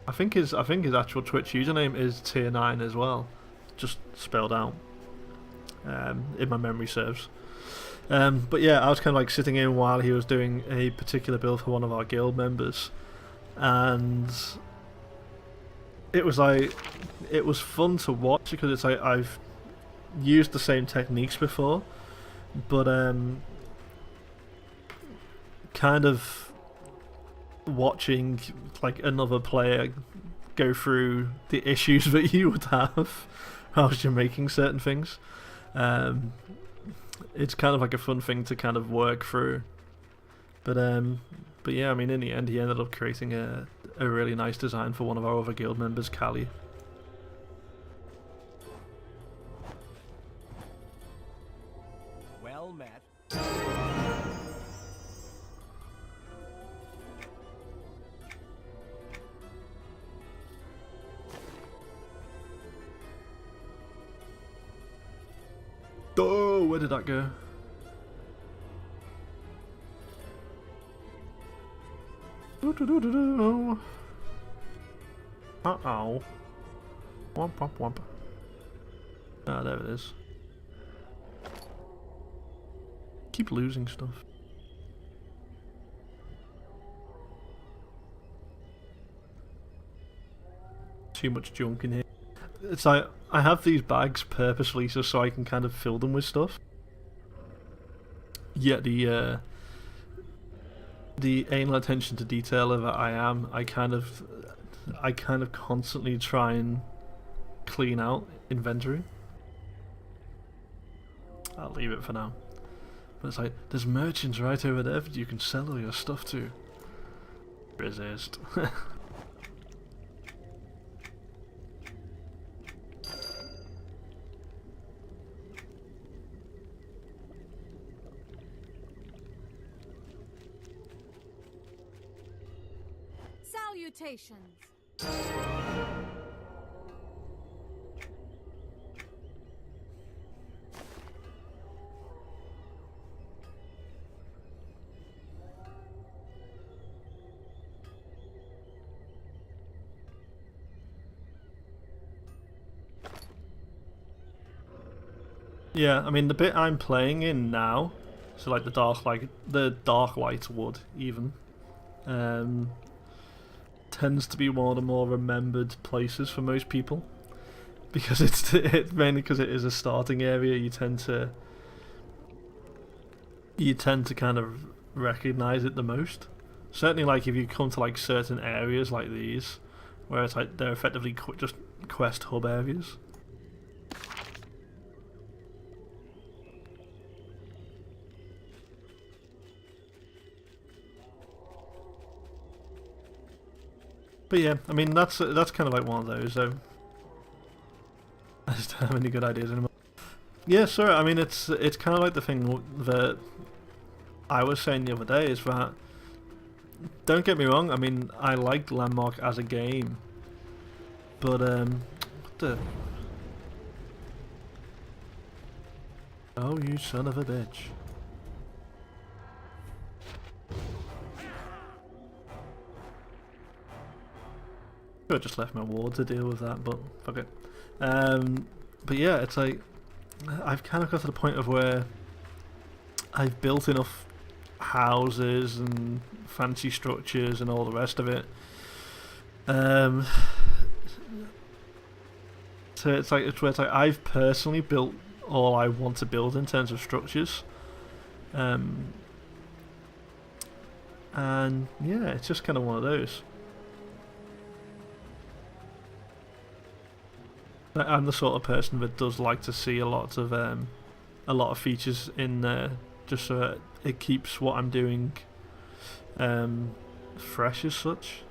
I think his actual Twitch username is Tier 9 as well, just spelled out. If my memory serves. But yeah, I was kind of like sitting in while he was doing a particular build for one of our guild members, and it was fun to watch because it's like I've used the same techniques before, but kind of watching like another player go through the issues that you would have whilst you're making certain things. It's kind of like a fun thing to kind of work through, but yeah, I mean, in the end, he ended up creating a really nice design for one of our other guild members, Callie. Well met. Oh, where did that go? Uh-oh. Womp womp womp. Ah, there it is. Keep losing stuff. Too much junk in here. It's like I have these bags purposely just so I can kind of fill them with stuff. Yet the anal attention to detail that I am, I kind of constantly try and clean out inventory. I'll leave it for now. But it's like there's merchants right over there that you can sell all your stuff to. Resist. Salutations. Yeah, I mean the bit I'm playing in now, so like the dark light wood even, tends to be one of the more remembered places for most people, because mainly because it is a starting area. You tend to kind of recognize it the most. Certainly, like if you come to like certain areas like these, where it's like they're effectively just quest hub areas. But yeah, I mean that's kind of like one of those. I just don't have any good ideas anymore. Yeah, sorry. I mean it's kind of like the thing that I was saying the other day is that, don't get me wrong, I mean I liked Landmark as a game, but what the? Oh, you son of a bitch. I could have just left my ward to deal with that, but fuck it. But yeah, it's like I've kind of got to the point of where I've built enough houses and fancy structures and all the rest of it. So it's where it's like I've personally built all I want to build in terms of structures. And yeah, it's just kind of one of those. I'm the sort of person that does like to see a lot of features in there, just so that it keeps what I'm doing fresh as such.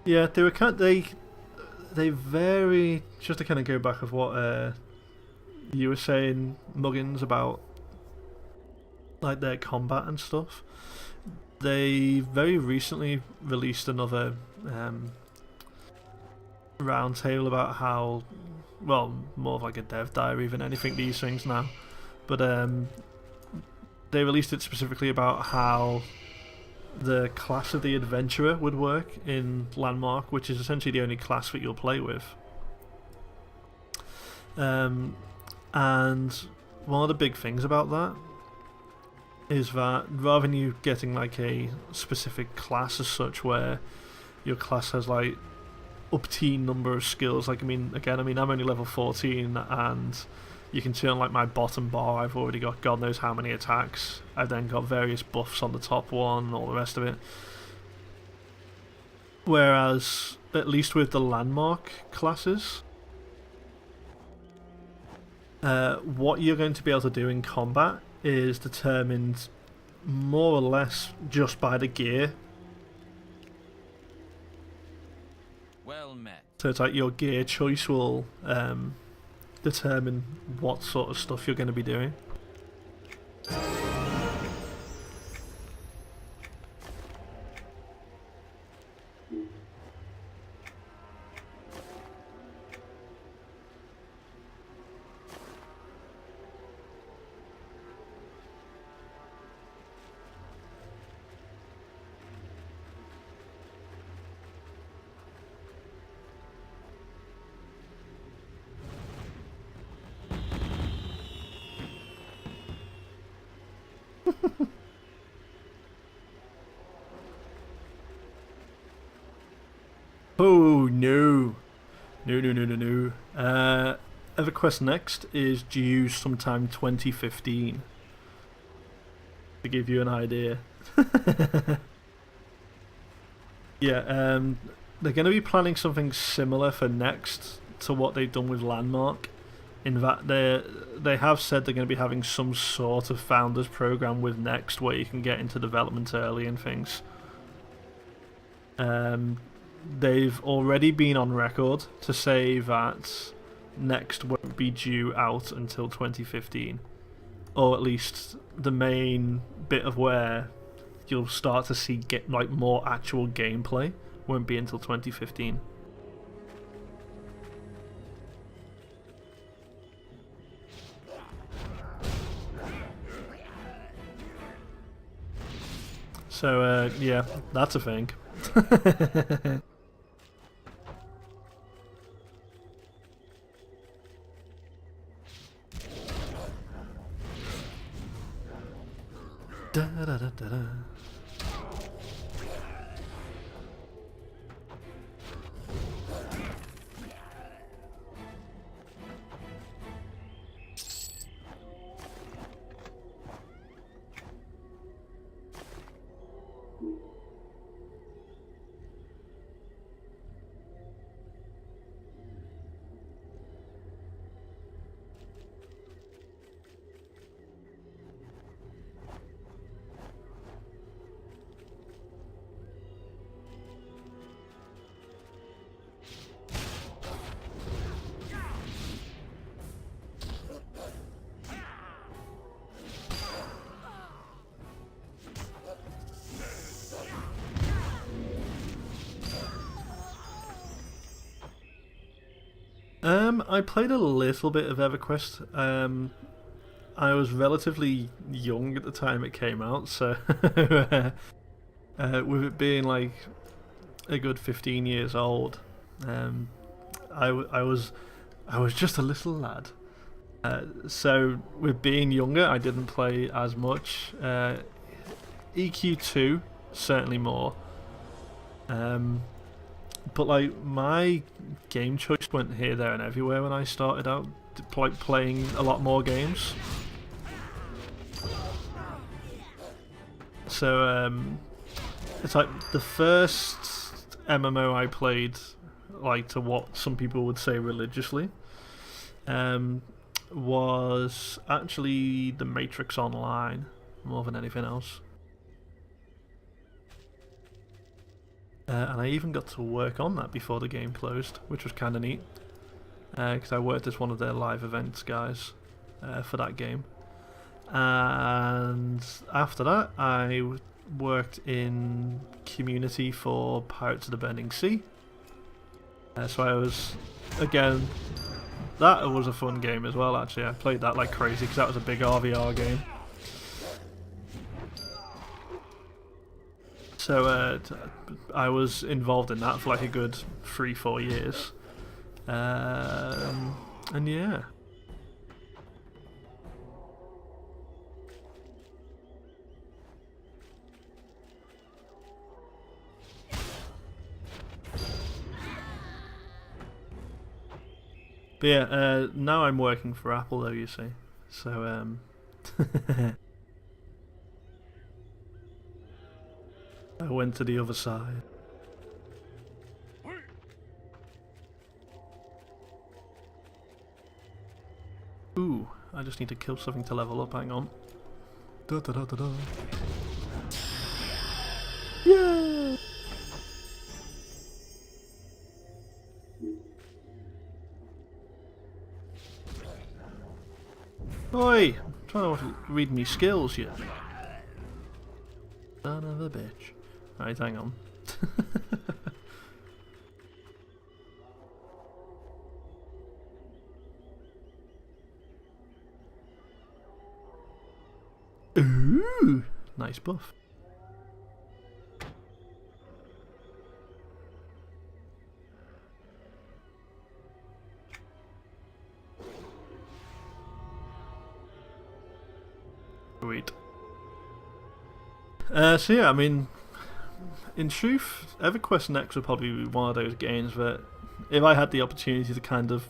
Yeah, they were they vary. Just to kind of go back of what you were saying, Muggins, about like their combat and stuff. They very recently released another roundtable about how, well, more of like a dev diary than anything these things now, but they released it specifically about how the class of the adventurer would work in Landmark, which is essentially the only class that you'll play with. And one of the big things about that is that rather than you getting like a specific class as such, where your class has like up-teen number of skills, like I'm only level 14, and you can see on like my bottom bar I've already got God knows how many attacks. I've then got various buffs on the top one and all the rest of it. Whereas, at least with the Landmark classes, what you're going to be able to do in combat is determined more or less just by the gear. Well met. So it's like your gear choice will determine what sort of stuff you're going to be doing. Oh no. No. EverQuest Next is due sometime 2015. To give you an idea. Yeah, they're going to be planning something similar for Next to what they've done with Landmark, in that they have said they're going to be having some sort of founders program with Next where you can get into development early and things. They've already been on record to say that Next won't be due out until 2015, or at least the main bit of where you'll start to see more actual gameplay won't be until 2015. So yeah, that's a thing. Da, da, da, da, da. I played a little bit of EverQuest. I was relatively young at the time it came out, so with it being like a good 15 years old, I was just a little lad. So with being younger, I didn't play as much. EQ2 certainly more. But like my game choice went here, there, and everywhere when I started out, like playing a lot more games. So it's like the first MMO I played, like to what some people would say religiously, was actually the Matrix Online more than anything else. And I even got to work on that before the game closed, which was kind of neat, because I worked as one of their live events guys for that game. And after that, I worked in community for Pirates of the Burning Sea. So I was, again, that was a fun game as well actually. I played that like crazy because that was a big RVR game. So I was involved in that for like a good 3-4 years. And yeah. But yeah, now I'm working for Apple though, you see. So I went to the other side. Ooh, I just need to kill something to level up, hang on. Da da da da da. Yeah! Oi! I'm trying to read me skills, you son of a bitch. Right, hang on. Ooh! Nice buff. Sweet. So yeah, I mean, in truth, EverQuest Next would probably be one of those games that, if I had the opportunity to kind of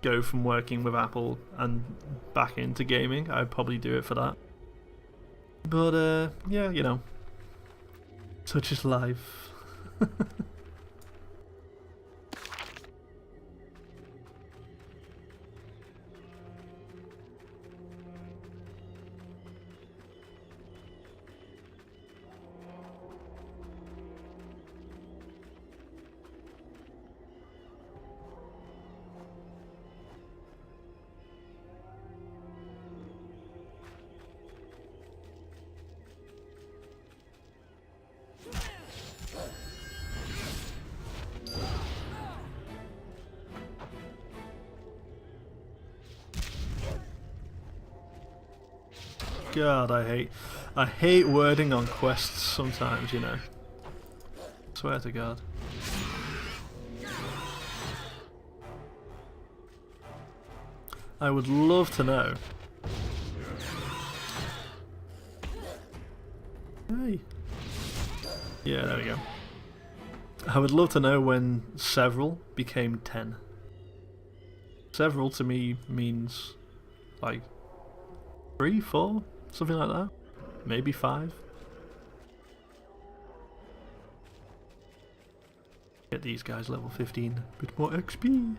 go from working with Apple and back into gaming, I'd probably do it for that. But yeah, you know, such is life. God, I I hate wording on quests sometimes, you know. Swear to God. I would love to know. Hey. Yeah, there we go. I would love to know when several became 10. Several to me means like 3, 4, something like that. Maybe 5. Get these guys level 15. Bit more XP.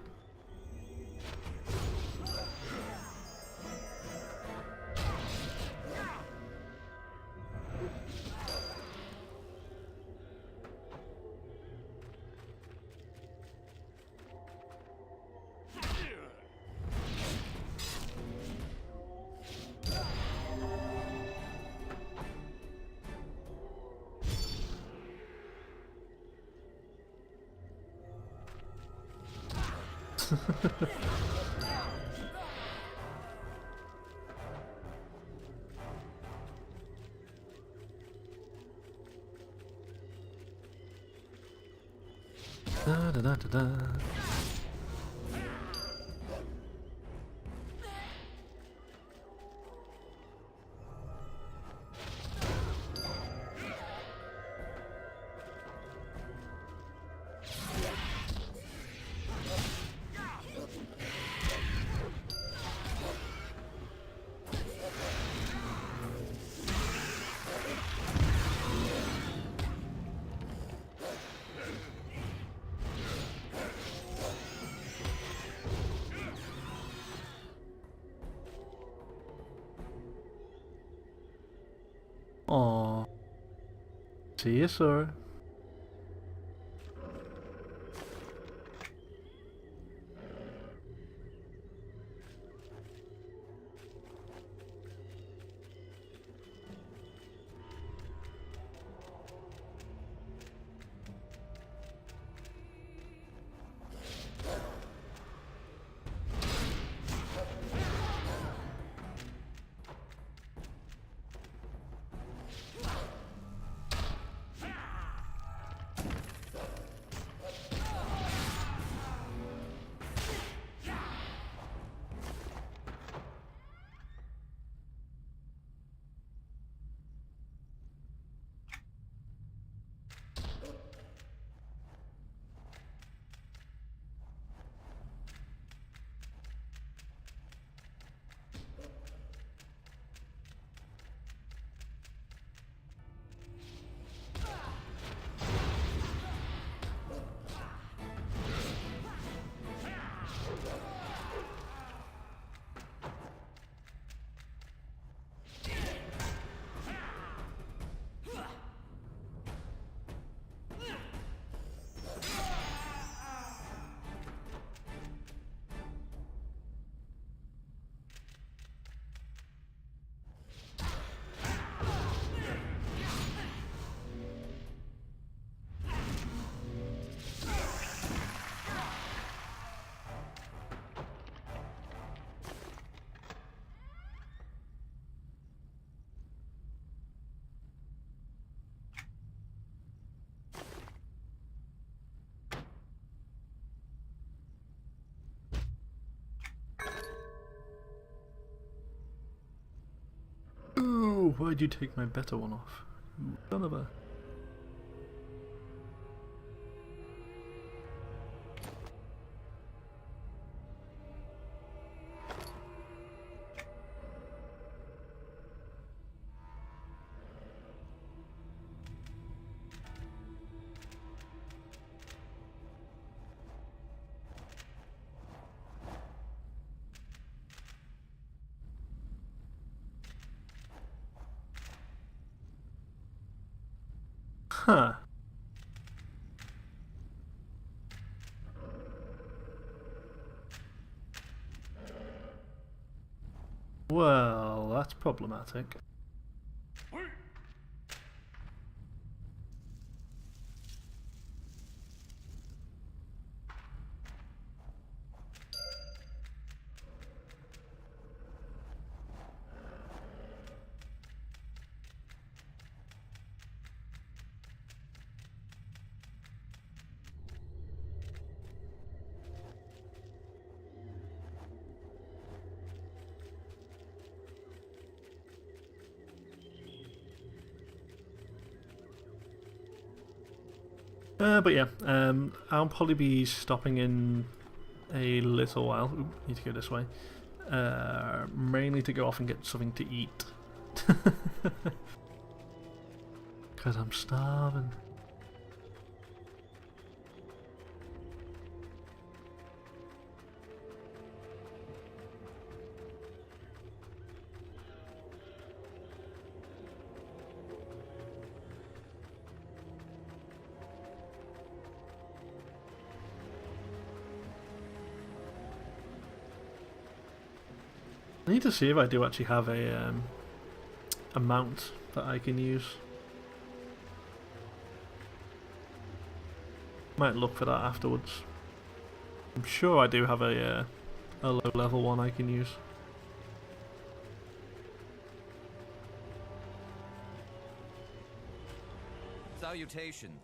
Da da da da da. Aww. See you, sir. Ooh, why'd you take my better one off? You son of a... Huh. Well, that's problematic. But yeah, I'll probably be stopping in a little while. Ooh, need to go this way. Mainly to go off and get something to eat. Because I'm starving. I need to see if I do actually have a mount that I can use. Might look for that afterwards. I'm sure I do have a low level one I can use. Salutations.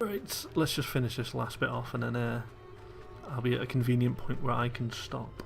Right, let's just finish this last bit off and then I'll be at a convenient point where I can stop.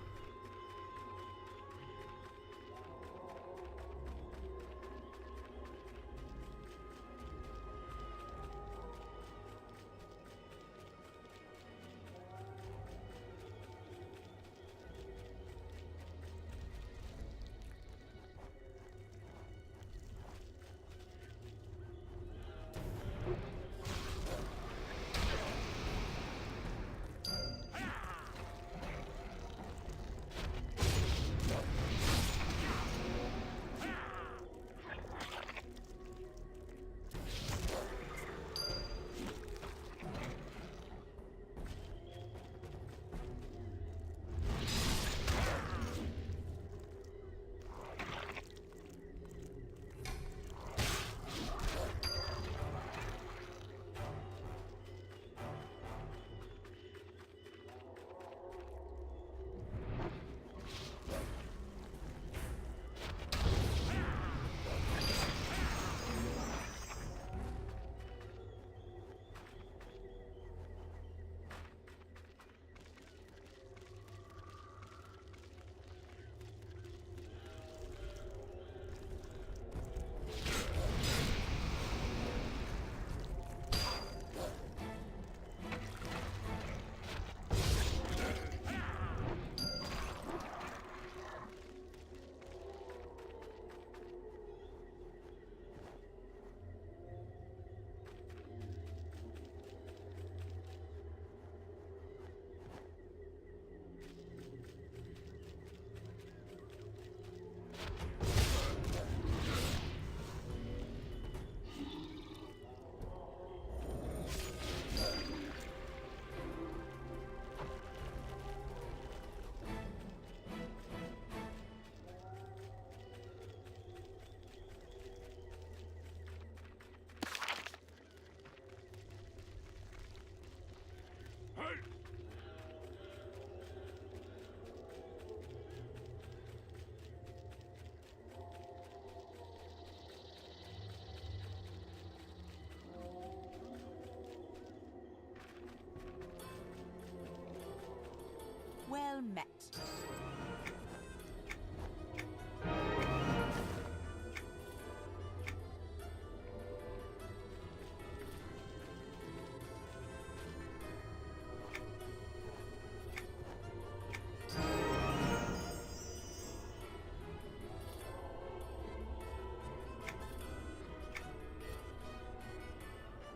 Well met.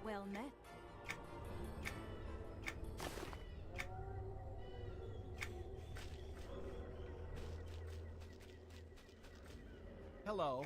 Well met. Hello.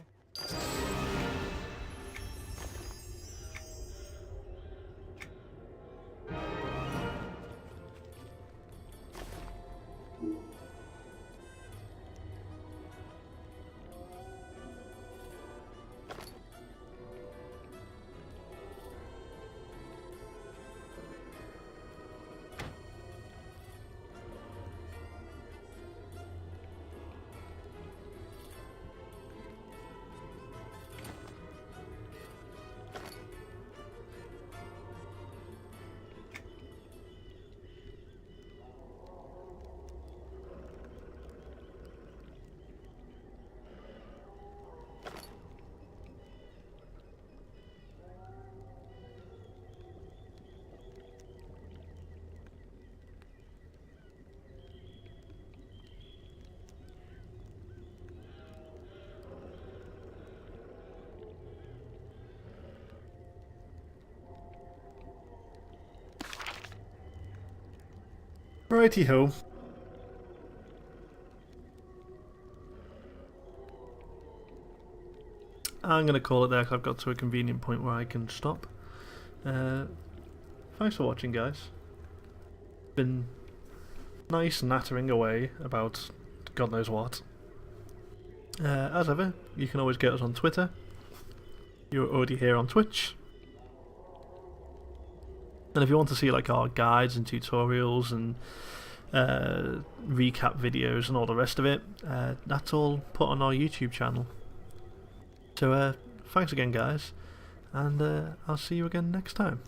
Righty ho. I'm going to call it there because I've got to a convenient point where I can stop. Thanks for watching, guys. Been nice nattering away about God knows what. As ever, you can always get us on Twitter. You're already here on Twitch. And if you want to see like our guides and tutorials and recap videos and all the rest of it, that's all put on our YouTube channel. So thanks again, guys, and I'll see you again next time.